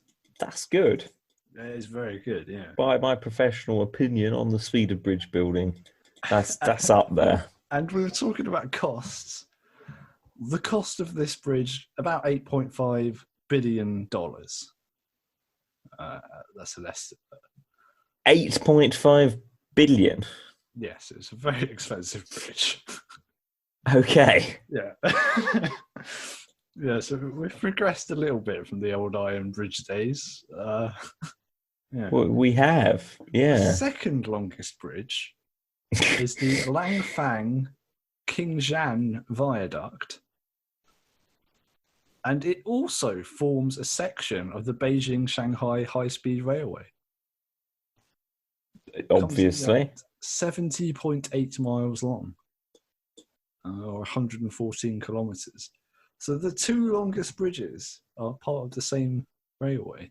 good. It is very good, yeah. By my professional opinion on the speed of bridge building, that's up there. And we were talking about costs. The cost of this bridge, about $8.5 billion. That's an estimate. 8.5 billion? Yes, it's a very expensive bridge. Okay. Yeah. Yeah, so we've progressed a little bit from the old Iron Bridge days. Well, we have, yeah. The second longest bridge is the Langfang Qingzhan Viaduct. And it also forms a section of the Beijing-Shanghai high-speed railway. Obviously. 70.8 miles long, or 114 kilometres. So the two longest bridges are part of the same railway.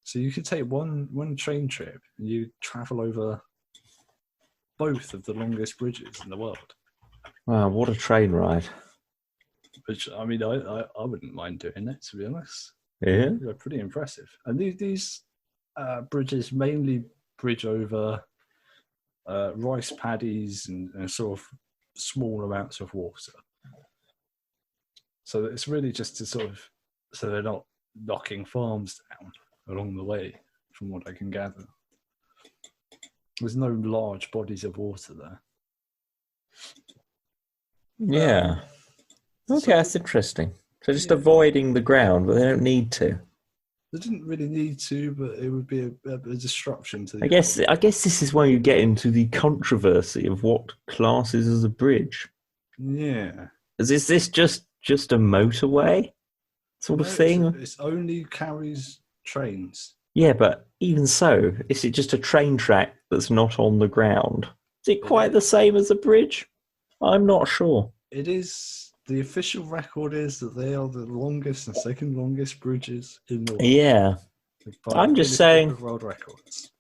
So you could take one train trip and you travel over both of the longest bridges in the world. Wow, what a train ride. Which, I mean, I wouldn't mind doing it, to be honest. Yeah. They're pretty impressive. And these bridges mainly bridge over rice paddies and sort of small amounts of water. So it's really just to sort of, so they're not knocking farms down along the way, from what I can gather. There's no large bodies of water there. Yeah. Okay, that's interesting. So just avoiding the ground, but they don't need to. They didn't really need to, but it would be a disruption to the. I guess this is where you get into the controversy of what classes as a bridge. Yeah. Is this just a motorway sort of thing? It only carries trains. Yeah, but even so, is it just a train track that's not on the ground? Is it quite the same as a bridge? I'm not sure. It is. The official record is that they are the longest and second longest bridges in the world. Yeah. I'm just saying. World records.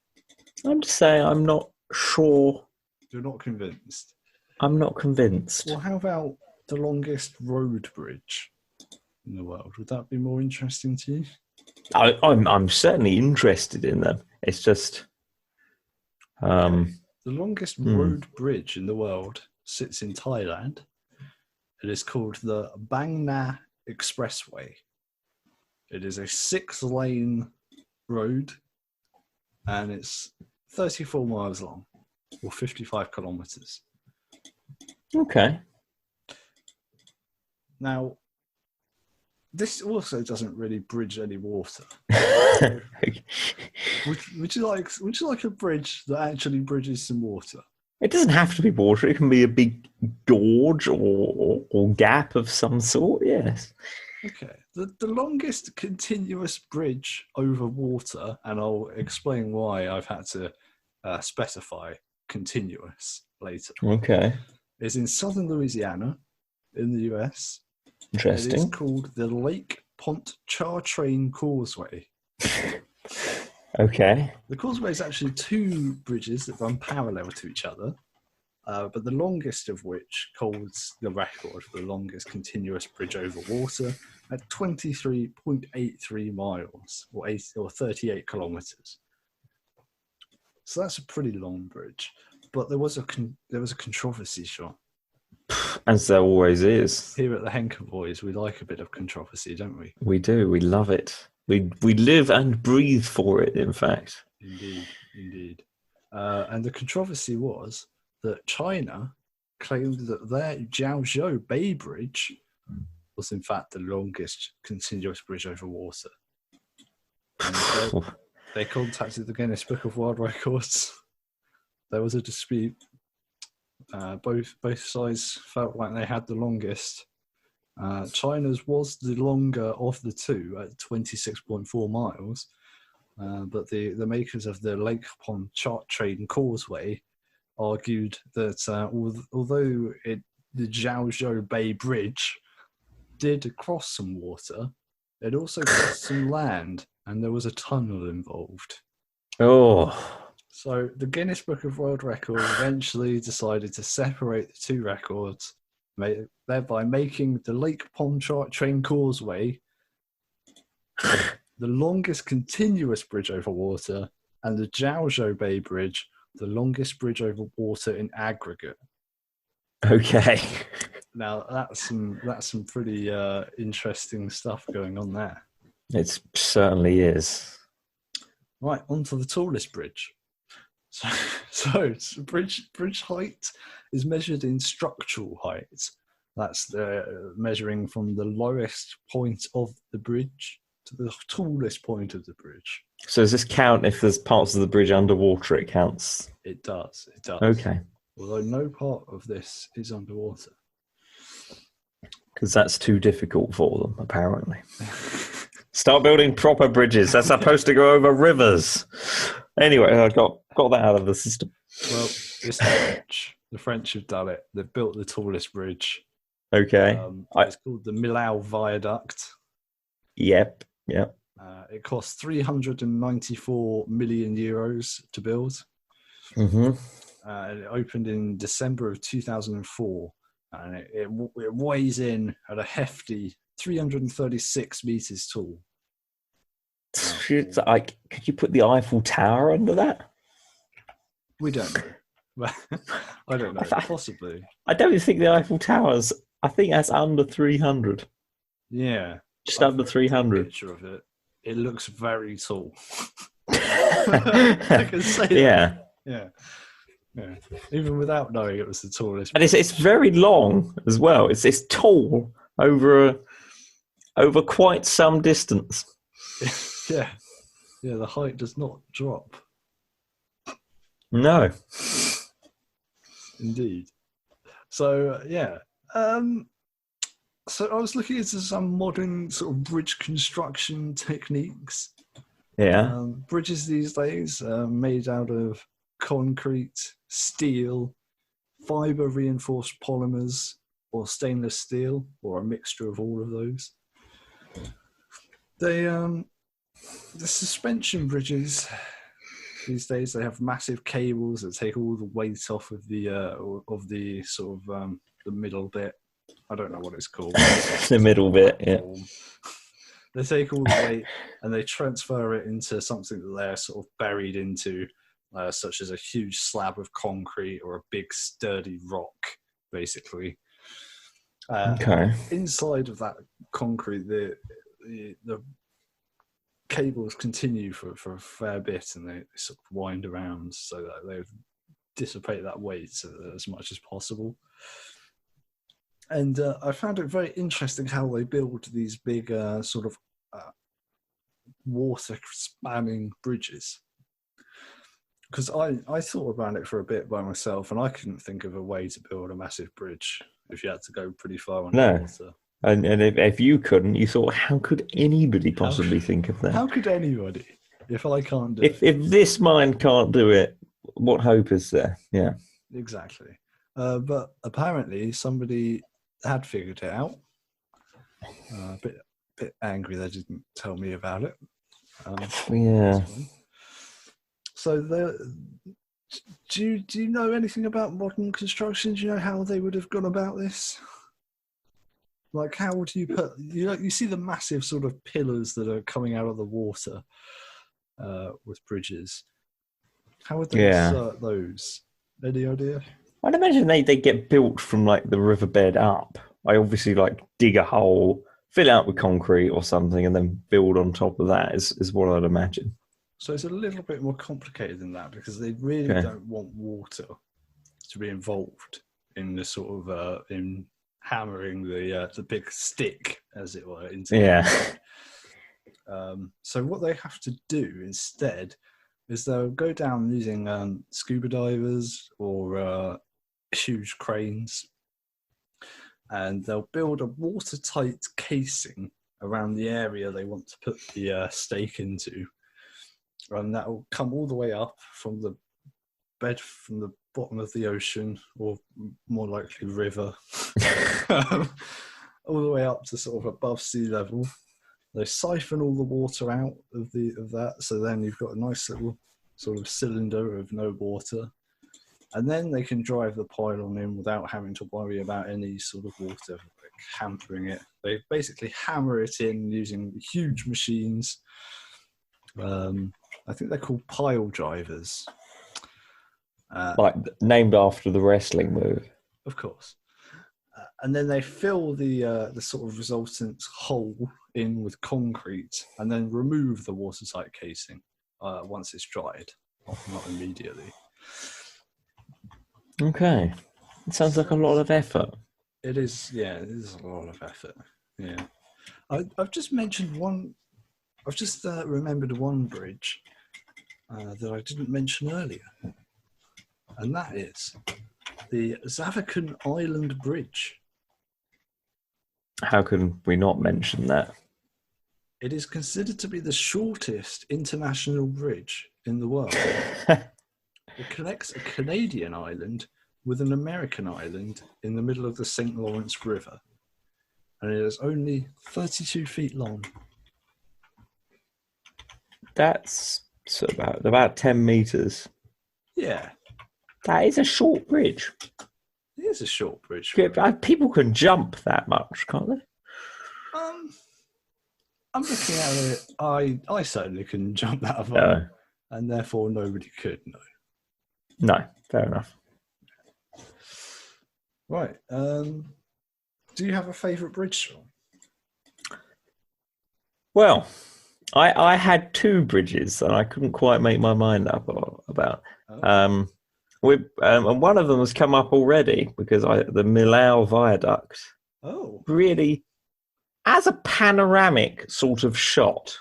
I'm just saying I'm not sure. You're not convinced? I'm not convinced. Well, how about the longest road bridge in the world? Would that be more interesting to you? I'm certainly interested in them. It's just... The longest road bridge in the world sits in Thailand. It is called the Bang Na Expressway. It is a 6-lane road, and it's 34 miles long, or 55 kilometers. Okay. Now, this also doesn't really bridge any water. Would you like a bridge that actually bridges some water? It doesn't have to be water. It can be a big gorge or gap of some sort. Yes. Okay. The longest continuous bridge over water, and I'll explain why I've had to specify continuous later, Okay. is in southern Louisiana in the US. Interesting. It is called the Lake Pontchartrain Causeway. Okay. The causeway is actually 2 bridges that run parallel to each other, but the longest of which holds the record for the longest continuous bridge over water at 23.83 miles, or 38 kilometers. So that's a pretty long bridge. But there was a controversy, Shaun. As there always is. Here at the Henka Boys, we like a bit of controversy, don't we? We do. We love it. We live and breathe for it, in fact. Indeed. And the controversy was that China claimed that their Jiaozhou Bay Bridge was in fact the longest continuous bridge over water. And they contacted the Guinness Book of World Records. There was a dispute. Both sides felt like they had the longest. China's was the longer of the two at 26.4 miles, but the makers of the Lake Pontchartrain Causeway argued that although the Jiaozhou Bay Bridge did cross some water, it also crossed some land, and there was a tunnel involved. Oh. So the Guinness Book of World Records eventually decided to separate the 2 records, thereby making the Lake Pontchartrain Causeway the longest continuous bridge over water, and the Jiaozhou Bay Bridge the longest bridge over water in aggregate. Okay. Now that's some pretty interesting stuff going on there. It certainly is. Right, on to the tallest bridge. So bridge height is measured in structural height. That's the measuring from the lowest point of the bridge to the tallest point of the bridge. So does this count if there's parts of the bridge underwater? It counts. It does. Okay. Although no part of this is underwater. Because that's too difficult for them, apparently. Start building proper bridges. That's supposed to go over rivers. Anyway, I got that out of the system. Well, it's the French. The French have done it. They've built the tallest bridge. Okay. It's called the Millau Viaduct. Yep. It cost 394 million euros to build. Mm-hmm. It opened in December of 2004, and it weighs in at a hefty 336 meters tall. Could you put the Eiffel Tower under that? We don't know. I don't know. Possibly. I don't think the Eiffel Tower's. I think that's under 300. Yeah. Just under 300. Picture of it. It looks very tall. I can say that. Yeah. Even without knowing it was the tallest. And it's very long as well. It's tall over quite some distance. Yeah. The height does not drop. No. Indeed. So so I was looking into some modern sort of bridge construction techniques. Yeah. Bridges these days are made out of concrete, steel, fiber reinforced polymers, or stainless steel, or a mixture of all of those. The suspension bridges these days, they have massive cables that take all the weight off of the sort of the middle bit. I don't know what it's called. The middle bit, yeah. They take all the weight and they transfer it into something that they're sort of buried into, such as a huge slab of concrete or a big sturdy rock. basically. Okay. Inside of that concrete, the cables continue for a fair bit, and they sort of wind around so that they dissipate that weight as much as possible. And I found it very interesting how they build these big sort of water spanning bridges. Because I thought about it for a bit by myself, and I couldn't think of a way to build a massive bridge if you had to go pretty far underwater. And if you couldn't, you thought, how could anybody possibly think of that? How could anybody? If I can't do it. If this mind can't do it, what hope is there? Yeah. Exactly. But apparently somebody had figured it out. A bit angry they didn't tell me about it. Yeah. So do you know anything about modern construction? Do you know how they would have gone about this? Like, how would you put... You see the massive sort of pillars that are coming out of the water with bridges. How would they insert those? Any idea? I'd imagine they get built from like the riverbed up. I obviously like dig a hole, fill out with concrete or something, and then build on top of that is what I'd imagine. So it's a little bit more complicated than that, because they really don't want water to be involved in the sort of in hammering the big stick, as it were, into so what they have to do instead is they'll go down using scuba divers or huge cranes, and they'll build a watertight casing around the area they want to put the stake into, and that will come all the way up from the bottom of the ocean, or more likely river, all the way up to sort of above sea level. They siphon all the water out of that, so then you've got a nice little sort of cylinder of no water, and then they can drive the pylon in without having to worry about any sort of water like hampering it. They basically hammer it in using huge machines. I think they're called pile drivers. Like named after the wrestling move. Of course. And then they fill the sort of resultant hole in with concrete, and then remove the watertight casing once it's dried, not immediately. Okay. It sounds like a lot of effort. It is, yeah, it is a lot of effort. Yeah. I've just mentioned one, I've just remembered one bridge that I didn't mention earlier. And that is the Zavekan Island Bridge. How can we not mention that? It is considered to be the shortest international bridge in the world. It connects a Canadian island with an American island in the middle of the St. Lawrence River. And it is only 32 feet long. That's about 10 meters. Yeah. That is a short bridge. It is a short bridge. People can jump that much, can't they? I'm looking at it. I certainly couldn't jump that far, and therefore nobody could. No, fair enough. Right. Do you have a favourite bridge, Shaun? Well, I had two bridges that I couldn't quite make my mind up about. And one of them has come up already because the Millau Viaduct. Oh, really, as a panoramic sort of shot,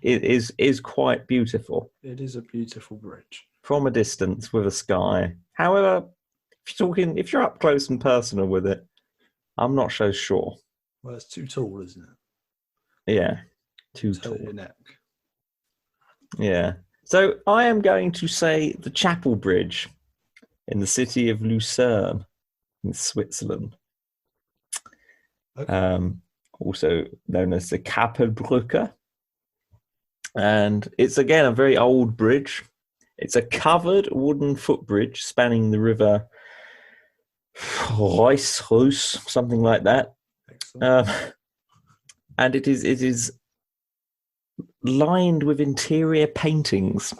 it is quite beautiful. It is a beautiful bridge from a distance with a sky. However, if you're up close and personal with it, I'm not so sure. Well, it's too tall, isn't it? Yeah, too tall. Your neck. Yeah. So I am going to say the Chapel Bridge in the city of Lucerne in Switzerland. Okay. Also known as the Kapelbrücke. And it's, again, a very old bridge. It's a covered wooden footbridge spanning the river Reuss, something like that. And it is lined with interior paintings.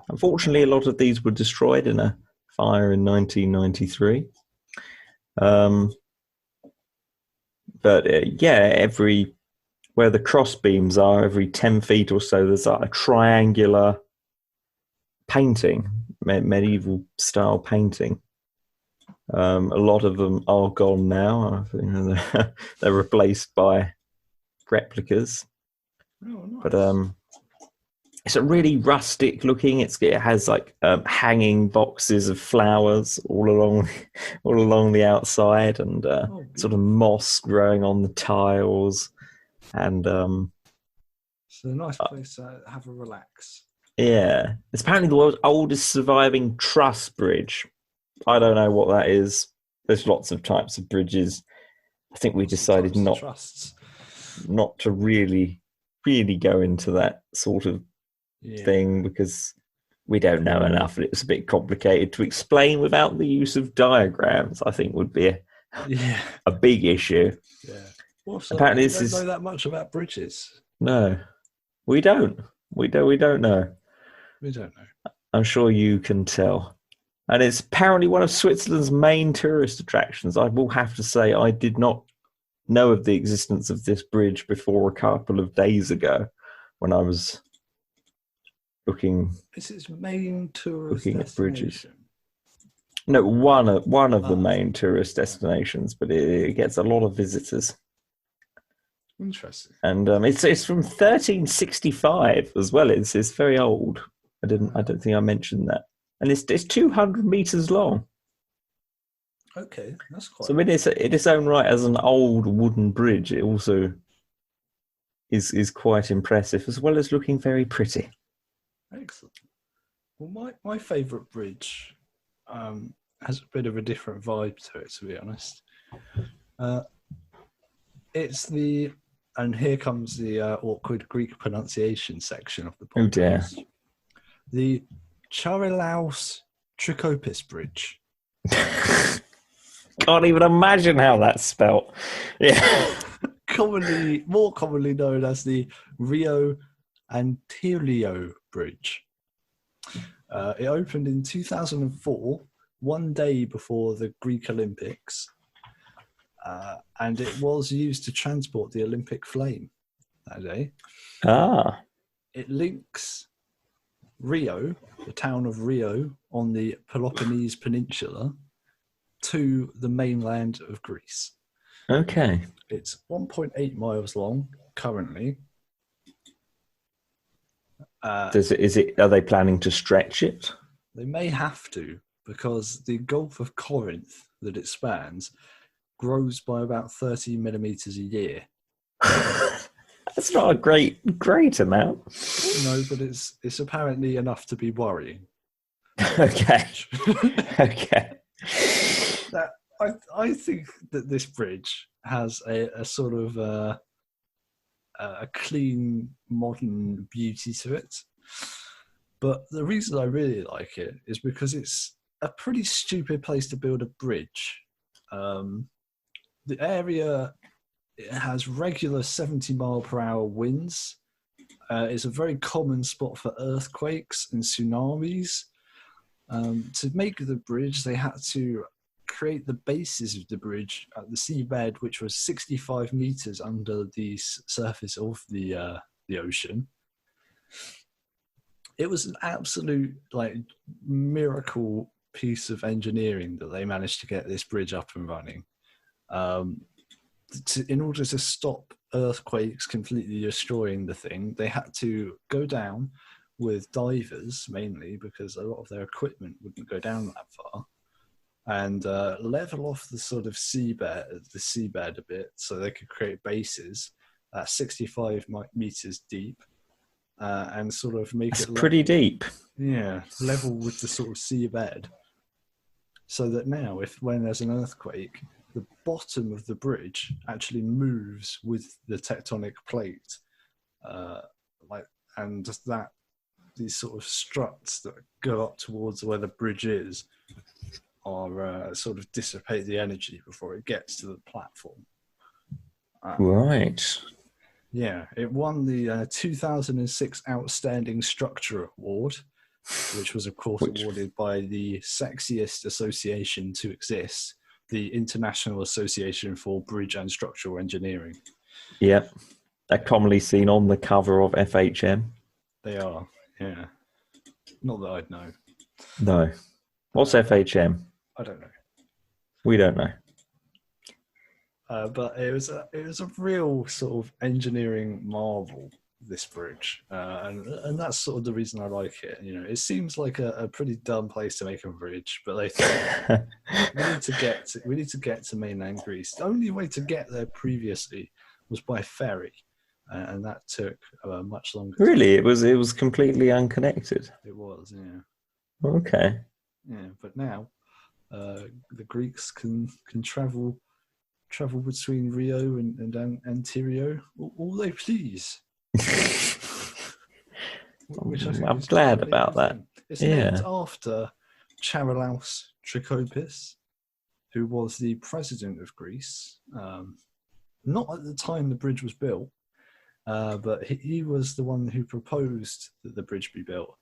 Unfortunately, a lot of these were destroyed in a fire in 1993. But where the cross beams are, every 10 feet or so, there's like a triangular painting, medieval style painting. A lot of them are gone now. I think they're replaced by replicas. Oh, nice. But it's a really rustic looking. It has like hanging boxes of flowers all along the outside, and sort of moss growing on the tiles, and it's a nice place to have a relax. yeah, it's apparently the world's oldest surviving truss bridge. I don't know what that is. There's lots of types of bridges. I think we decided not to really go into that sort of thing because we don't know enough. It's a bit complicated to explain without the use of diagrams. I think would be a big issue. Yeah. Also, apparently, we don't know that much about bridges. No, we don't. We don't know. We don't know. I'm sure you can tell. And it's apparently one of Switzerland's main tourist attractions. I will have to say I did not know of the existence of this bridge before a couple of days ago when I was looking. It's its main tourist looking destination. At bridges. No, one of the main tourist destinations, but it gets a lot of visitors. Interesting. And it's from 1365 as well. It's very old. I don't think I mentioned that. And it's 200 meters long. Okay, that's quite. So in its own right, as an old wooden bridge, it also is quite impressive, as well as looking very pretty. Excellent. Well, my favourite bridge has a bit of a different vibe to it, to be honest. It's and here comes the awkward Greek pronunciation section of the podcast. Oh dear. The Charilaos Trikopis Bridge. Can't even imagine how that's spelt. Yeah. More commonly known as the Rio Antirio Bridge. It opened in 2004, one day before the Greek Olympics, and it was used to transport the Olympic flame that day. It links Rio, the town of Rio on the Peloponnese Peninsula, to the mainland of Greece. Okay. It's 1.8 miles long currently. Are they planning to stretch it? They may have to, because the Gulf of Corinth that it spans grows by about 30 millimeters a year. That's not a great amount. No, but it's apparently enough to be worrying. Okay. Okay. I think that this bridge has a sort of a clean, modern beauty to it. But the reason I really like it is because it's a pretty stupid place to build a bridge. The area, it has regular 70-mile-per-hour winds. It's a very common spot for earthquakes and tsunamis. To make the bridge, they had to create the bases of the bridge at the seabed, which was 65 meters under the surface of the ocean. It was an absolute miracle piece of engineering that they managed to get this bridge up and running. In order to stop earthquakes completely destroying the thing, they had to go down with divers, mainly because a lot of their equipment wouldn't go down that far, and level off the sort of seabed a bit so they could create bases at 65 meters deep, and sort of make That's it pretty deep. Yeah, level with the sort of seabed, so that now when there's an earthquake, the bottom of the bridge actually moves with the tectonic plate, and that these sort of struts that go up towards where the bridge is are sort of dissipate the energy before it gets to the platform. Right. Yeah, it won the 2006 Outstanding Structure Award, which was, of course, awarded by the sexiest association to exist, the International Association for Bridge and Structural Engineering. Yep. They're commonly seen on the cover of FHM. They are, yeah. Not that I'd know. No. What's FHM? I don't know. We don't know. But it was a real sort of engineering marvel, this bridge, and that's sort of the reason I like it. You know, it seems like a pretty dumb place to make a bridge, but they thought we need to get to mainland Greece. The only way to get there previously was by ferry, and that took much longer. Really, it was completely unconnected. It was, yeah. Okay. Yeah, but now the Greeks can travel between Rio and Antirio all they please. Which I think I'm is glad really about that. It's named after Charalaus Trikopis, who was the president of Greece. Not at the time the bridge was built, but he was the one who proposed that the bridge be built.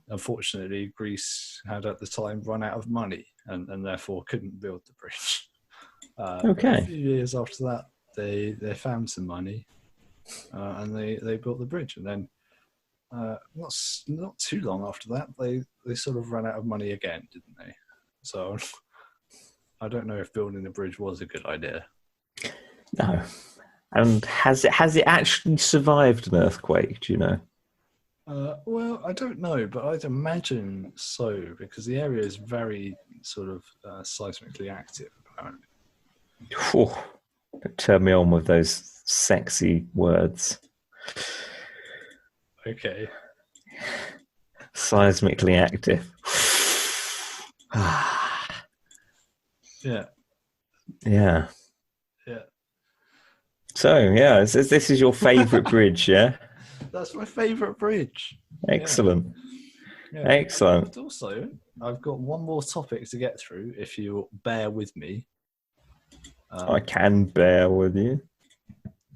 Unfortunately, Greece had at the time run out of money and therefore couldn't build the bridge. Okay. A few years after that, they found some money and they built the bridge. And then not too long after that, they sort of ran out of money again, didn't they? So I don't know if building the bridge was a good idea. No. And has it actually survived an earthquake? Do you know? Well, I don't know, but I'd imagine so, because the area is very sort of seismically active, apparently. Whew. Don't turn me on with those sexy words. Okay. Seismically active. Yeah. Yeah. Yeah. So, yeah, this is your favourite bridge, yeah? That's my favourite bridge. Excellent. Yeah. Excellent. But also, I've got one more topic to get through, if you bear with me. I can bear with you.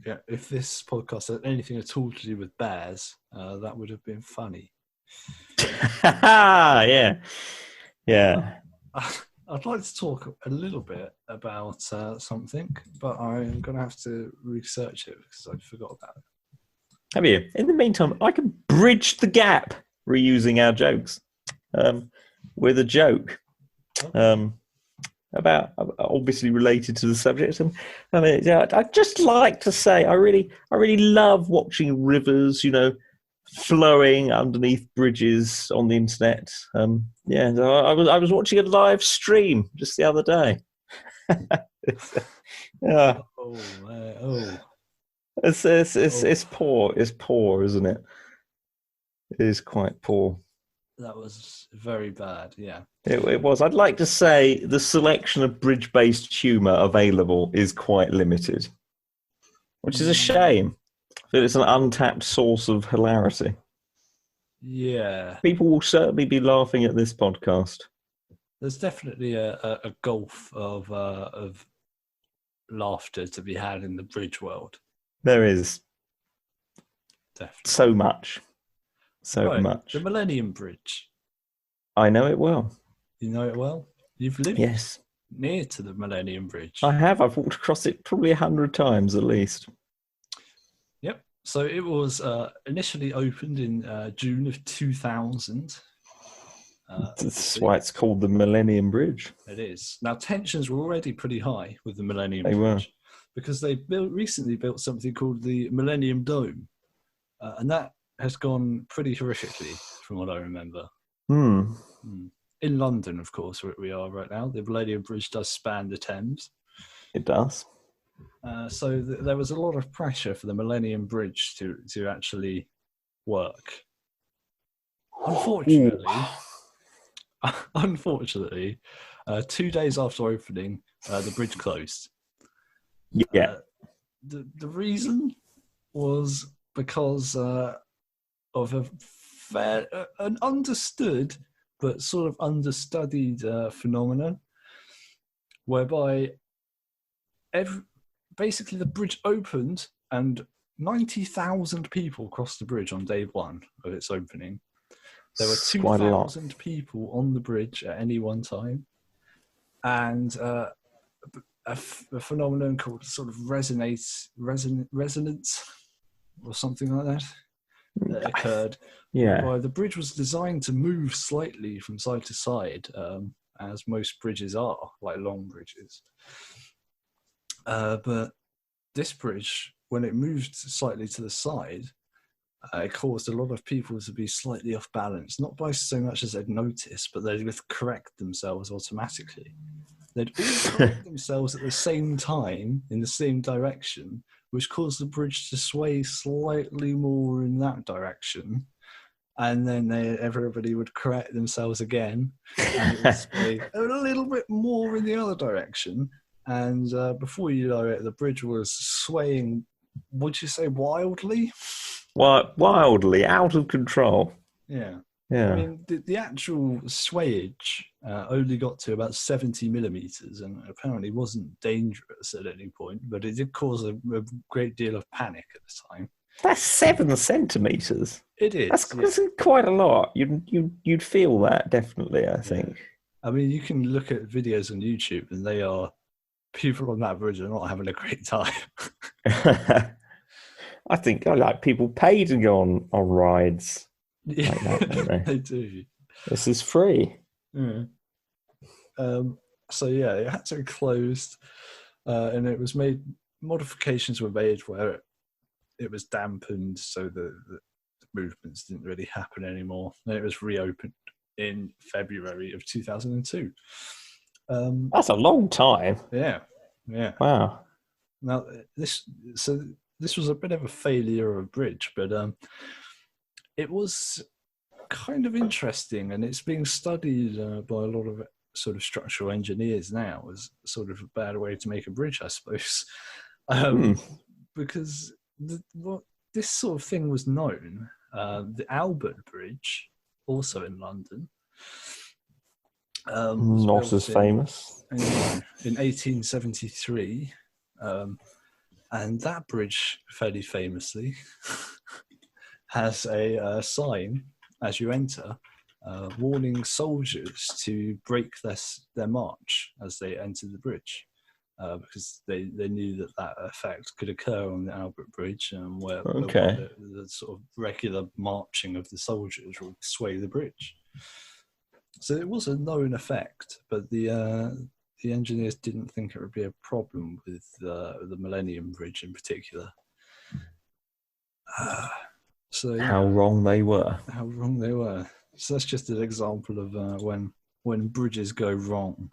Yeah, if this podcast had anything at all to do with bears, that would have been funny. Yeah. Yeah. I'd like to talk a little bit about something, but I'm going to have to research it because I forgot about it. Have you? In the meantime, I can bridge the gap reusing our jokes with a joke about obviously related to the subject. I mean, yeah, I'd just like to say I really love watching rivers, you know, flowing underneath bridges on the internet. Yeah, I was watching a live stream just the other day. Yeah. It's poor. It's poor, isn't it? It is quite poor. That was very bad, yeah. It was. I'd like to say the selection of bridge-based humour available is quite limited, which is a shame. I feel it's an untapped source of hilarity. Yeah. People will certainly be laughing at this podcast. There's definitely a gulf of laughter to be had in the bridge world. There is. Definitely. So much. So much. The Millennium Bridge. I know it well. You know it well? You've lived near to the Millennium Bridge. I have. I've walked across it probably 100 times at least. Yep. So it was initially opened in June of 2000. That's why it's called the Millennium Bridge. It is. Now, tensions were already pretty high with the Millennium Bridge. Were. Because they recently built something called the Millennium Dome. And that has gone pretty horrifically, from what I remember. In London, of course, where we are right now. The Millennium Bridge does span the Thames. It does. So there was a lot of pressure for the Millennium Bridge to actually work. Unfortunately, 2 days after opening, the bridge closed. Yeah. The reason was because of an understood but sort of understudied phenomenon, whereby basically the bridge opened and 90,000 people crossed the bridge on day one of its opening. There were 2,000 people on the bridge at any one time. and a phenomenon called sort of resonance or something like that occurred, whereby the bridge was designed to move slightly from side to side, as most bridges are, like long bridges. But this bridge, when it moved slightly to the side, it caused a lot of people to be slightly off balance, not by so much as they'd notice, but they would correct themselves automatically. They'd all correct themselves at the same time in the same direction, which caused the bridge to sway slightly more in that direction. And then everybody would correct themselves again, and it would sway a little bit more in the other direction. And before you know it, the bridge was swaying, would you say wildly? Wildly, out of control. Yeah. Yeah. I mean, the actual swayage only got to about 70 millimeters and apparently wasn't dangerous at any point, but it did cause a great deal of panic at the time. That's 7 centimeters. It is. That's quite a lot. You'd feel that, definitely, I think. I mean, you can look at videos on YouTube and people on that bridge are not having a great time. I think people pay to go on rides. Yeah, like that, don't they? they do. This is free. Yeah. So yeah, it had to be closed, and it was made. Modifications were made where it was dampened, so the movements didn't really happen anymore. And it was reopened in February of 2002. That's a long time. Yeah. Wow. Now this was a bit of a failure of a bridge, but it was kind of interesting, and it's being studied by a lot of sort of structural engineers now as sort of a bad way to make a bridge, I suppose, because this sort of thing was known. The Albert Bridge, also in London, not as famous, in 1873, and that bridge, fairly famously, has a sign as you enter, warning soldiers to break their march as they enter the bridge, because they knew that effect could occur on the Albert Bridge, where the sort of regular marching of the soldiers would sway the bridge. So it was a known effect, but the engineers didn't think it would be a problem with the Millennium Bridge in particular. How wrong they were. How wrong they were. So that's just an example of when bridges go wrong.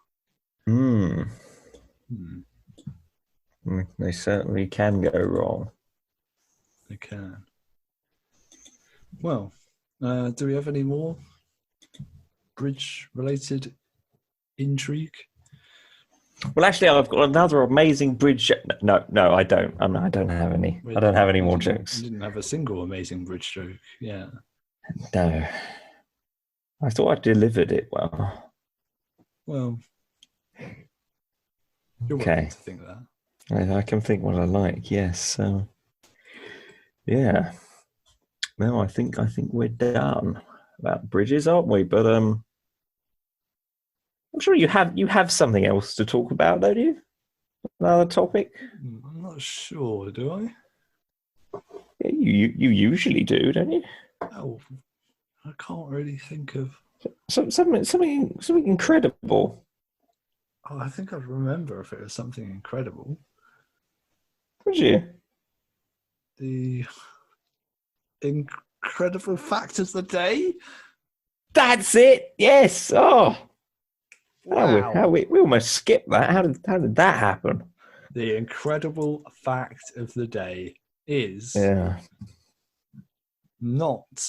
They certainly can go wrong. They can. Well, do we have any more bridge-related intrigue? Well, actually, I've got another amazing bridge. No, I don't. I don't have any. I don't have any more jokes. You didn't have a single amazing bridge joke. Yeah. No. I thought I delivered it well. Well, you're okay. welcome to think that. I can think what I like. Yes. Yeah. No, I think we're done about bridges, aren't we? But I'm sure you have something else to talk about, don't you? Another topic? I'm not sure. Do I? Yeah, you usually do, don't you? Oh, I can't really think of something incredible. Oh, I think I'd remember if it was something incredible. Would you? The incredible fact of the day? That's it. Yes. Oh. Wow. How we almost skipped that. How did that happen? The incredible fact of the day is not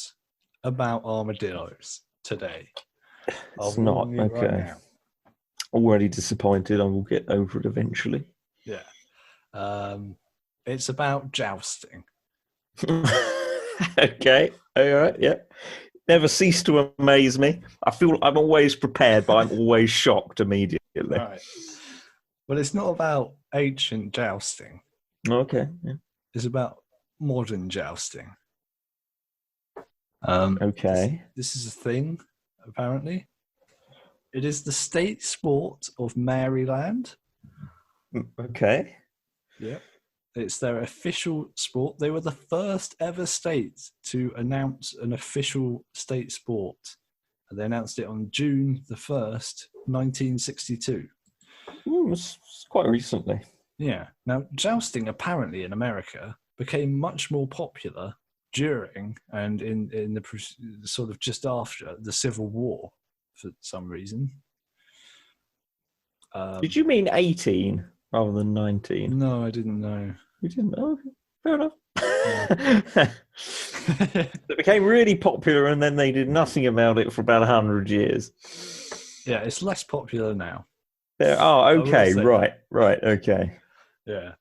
about armadillos today. It's not. Okay. Right, already disappointed. I will get over it eventually. Yeah. It's about jousting. Okay. All right. Yeah. Never cease to amaze me. I feel I'm always prepared, but I'm always shocked immediately. Right. But it's not about ancient jousting. Okay. Yeah. It's about modern jousting. Okay. This is a thing, apparently. It is the state sport of Maryland. Okay. Yeah. It's their official sport. They were the first ever state to announce an official state sport. And they announced it on June the 1st, 1962. It's quite recently. Yeah. Now, jousting apparently in America became much more popular during and in the sort of just after the Civil War for some reason. Did you mean 18 rather than 19? No, I didn't know. You didn't know? Fair enough. It became really popular and then they did nothing about it for about 100 years. Yeah, it's less popular now. Okay, right, okay. Yeah.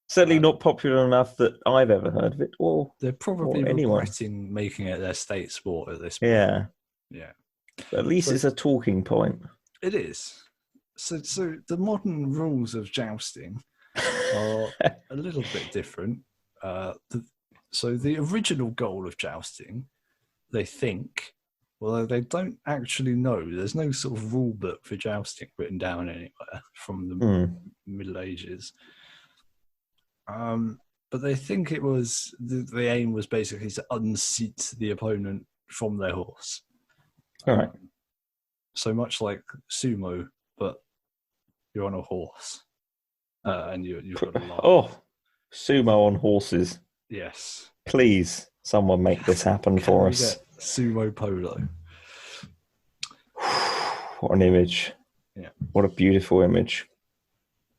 Certainly not popular enough that I've ever heard of it. Or they're probably anyone regretting making it their state sport at this point. Yeah. Yeah. But at least it's a talking point. It is. So the modern rules of jousting are a little bit different. So the original goal of jousting, they think, well, they don't actually know. There's no sort of rule book for jousting written down anywhere from the Middle Ages. But they think it was the aim was basically to unseat the opponent from their horse. All right. So much like sumo, but you're on a horse, and you've got a line. Oh, sumo on horses. Yes. Please, someone make this happen for us. Get sumo polo. What an image. Yeah. What a beautiful image.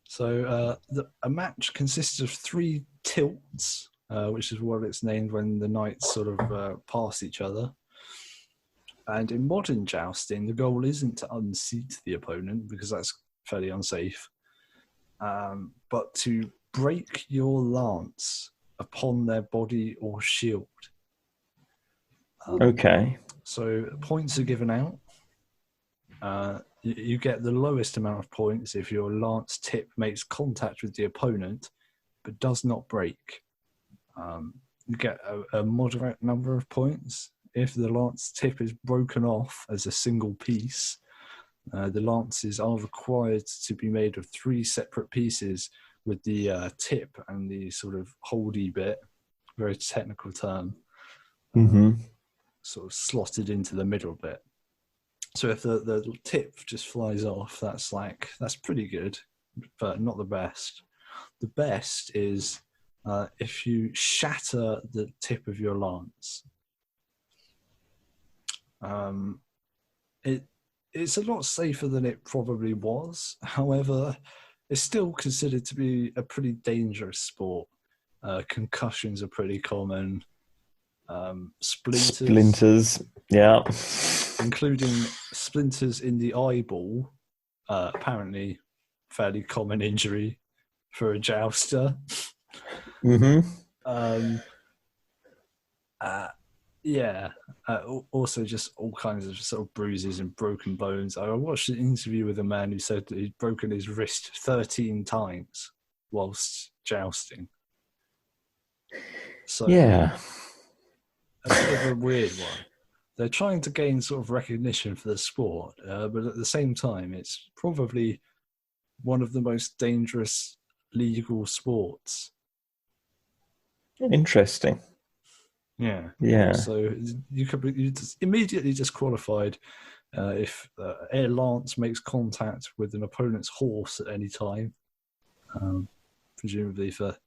So a match consists of 3 tilts, which is what it's named when the knights sort of pass each other. And in modern jousting, the goal isn't to unseat the opponent because that's fairly unsafe, but to break your lance upon their body or shield. Okay. So points are given out. You get the lowest amount of points if your lance tip makes contact with the opponent but does not break. You get a moderate number of points if the lance tip is broken off as a single piece. The lances are required to be made of 3 separate pieces with the tip and the sort of holdy bit, very technical term, sort of slotted into the middle bit. So if the tip just flies off, that's pretty good, but not the best. The best is if you shatter the tip of your lance. It's a lot safer than it probably was. However, it's still considered to be a pretty dangerous sport. Concussions are pretty common. Splinters, yeah. Including splinters in the eyeball, apparently fairly common injury for a jouster. Also just all kinds of sort of bruises and broken bones. I watched an interview with a man who said that he'd broken his wrist 13 times whilst jousting. So yeah, a bit of a weird one. They're trying to gain sort of recognition for the sport, but at the same time, it's probably one of the most dangerous legal sports. Interesting. Yeah. So you could be immediately disqualified if a lance makes contact with an opponent's horse at any time, presumably for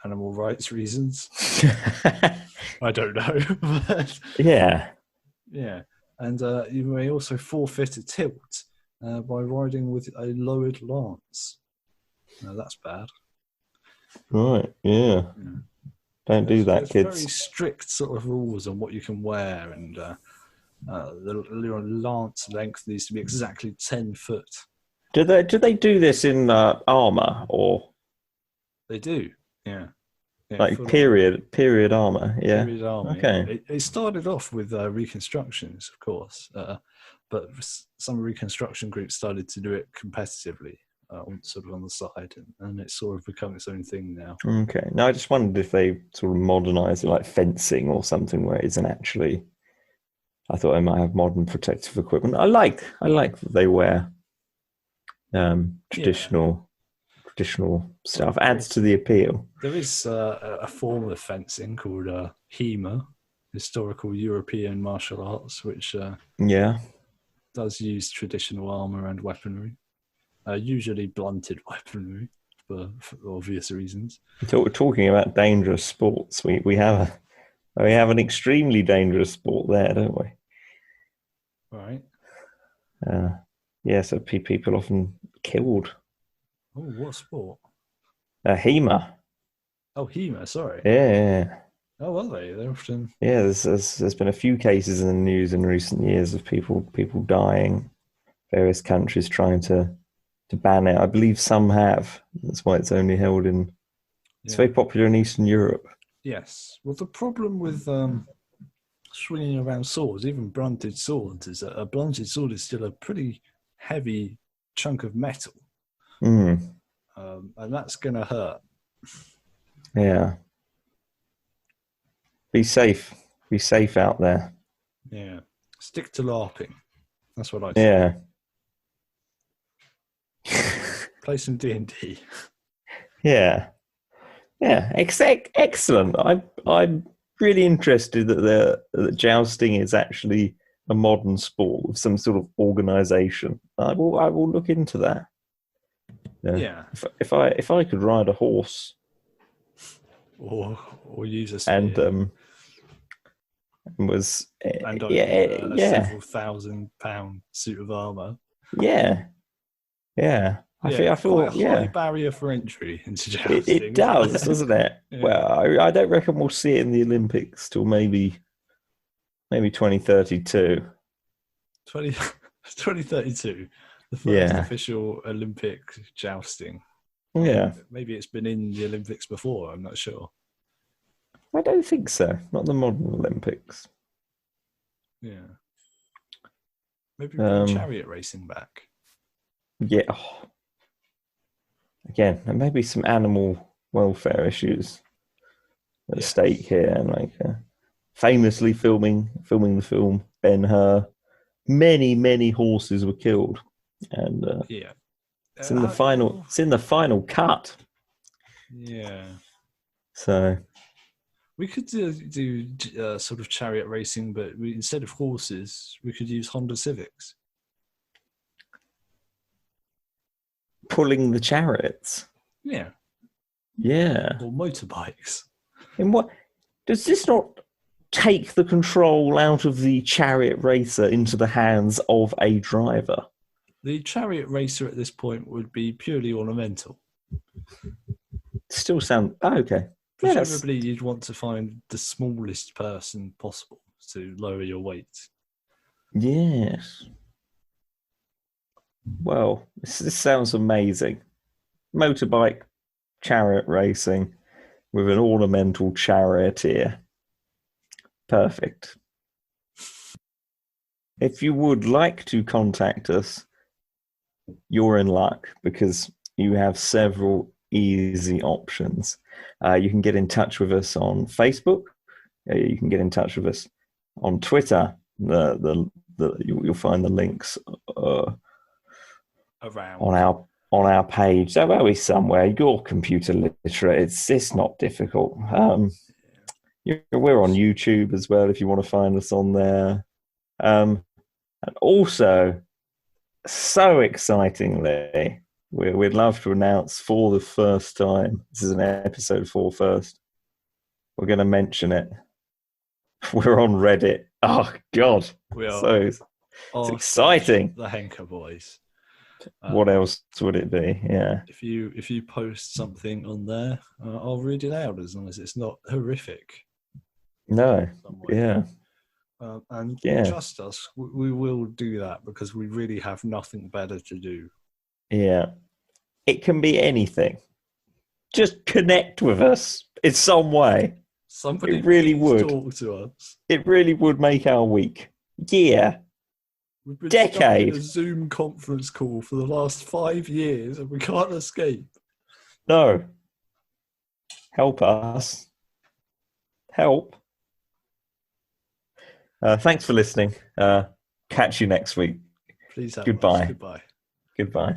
animal rights reasons. I don't know. Yeah. Yeah, and you may also forfeit a tilt by riding with a lowered lance. Now that's bad. Right, yeah. Don't do that, There's kids. very strict sort of rules on what you can wear, and the lance length needs to be exactly 10 foot. Do they do this in armour or? They do, yeah. Like period armour, yeah. Period armour. Okay. Yeah. It started off with reconstructions, of course, but some reconstruction groups started to do it competitively, sort of on the side, and it's sort of become its own thing now. Okay. Now I just wondered if they sort of modernised it like fencing or something where it isn't actually I thought they might have modern protective equipment. I like that they wear traditional stuff. Adds to the appeal. There is a form of fencing called HEMA, Historical European Martial Arts, which does use traditional armor and weaponry, usually blunted weaponry for obvious reasons. Talking about dangerous sports, we have an extremely dangerous sport there, don't we? Right. So people often killed. Oh, what sport? HEMA. Oh, HEMA, sorry. Yeah. Oh, are they? They're often... Yeah, there's been a few cases in the news in recent years of people dying, various countries trying to ban it. I believe some have. That's why it's only held in... It's very popular in Eastern Europe. Yes. Well, the problem with swinging around swords, even blunted swords, is that a blunted sword is still a pretty heavy chunk of metal. And that's going to hurt. Yeah. Be safe. Be safe out there. Yeah. Stick to LARPing. That's what I say. Yeah. Play some D&D. Yeah. Yeah. Excellent. I'm really interested that jousting is actually a modern sport with some sort of organization. I will look into that. Yeah. If I could ride a horse or use a spear. and was and several £1,000 suit of armor. Yeah. I feel quite a high barrier for entry into jousting. It does, doesn't it? Yeah. Well, I don't reckon we'll see it in the Olympics till maybe 2032. 2032, the first official Olympic jousting. Yeah. Maybe it's been in the Olympics before, I'm not sure. I don't think so. Not the modern Olympics. Yeah. Maybe bring chariot racing back. Yeah. Oh. Again, and maybe some animal welfare issues at stake here, and famously filming the film Ben-Hur, many horses were killed, and it's in the final. It's in the final cut. Yeah. So we could do sort of chariot racing, but instead of horses, we could use Honda Civics. Pulling the chariots. Yeah. Yeah. Or motorbikes. And what does this not take the control out of the chariot racer into the hands of a driver? The chariot racer at this point would be purely ornamental. Still sound okay. Presumably, you'd want to find the smallest person possible to lower your weight. Yes. Well, this sounds amazing. Motorbike chariot racing with an ornamental charioteer. Perfect. If you would like to contact us, you're in luck because you have several easy options. You can get in touch with us on Facebook. You can get in touch with us on Twitter. You'll find the links around on our page. So where we somewhere. You're computer literate. It's not difficult. We're on YouTube as well if you want to find us on there. And also, so excitingly, we'd love to announce for the first time, this is an episode 4 first, we're going to mention it. We're on Reddit. Oh, God. We are. So it's exciting. The Henka boys. What else would it be? Yeah. If you post something on there, I'll read it out as long as it's not horrific. No. Yeah. Trust us, we will do that because we really have nothing better to do. Yeah. It can be anything. Just connect with us in some way. Somebody it really would talk to us. It really would make our week. Yeah. We've been decade. Stuck in a Zoom conference call for the last 5 years and we can't escape. No. Help us. Help. Thanks for listening. Catch you next week. Please have Goodbye. us. Goodbye. Goodbye.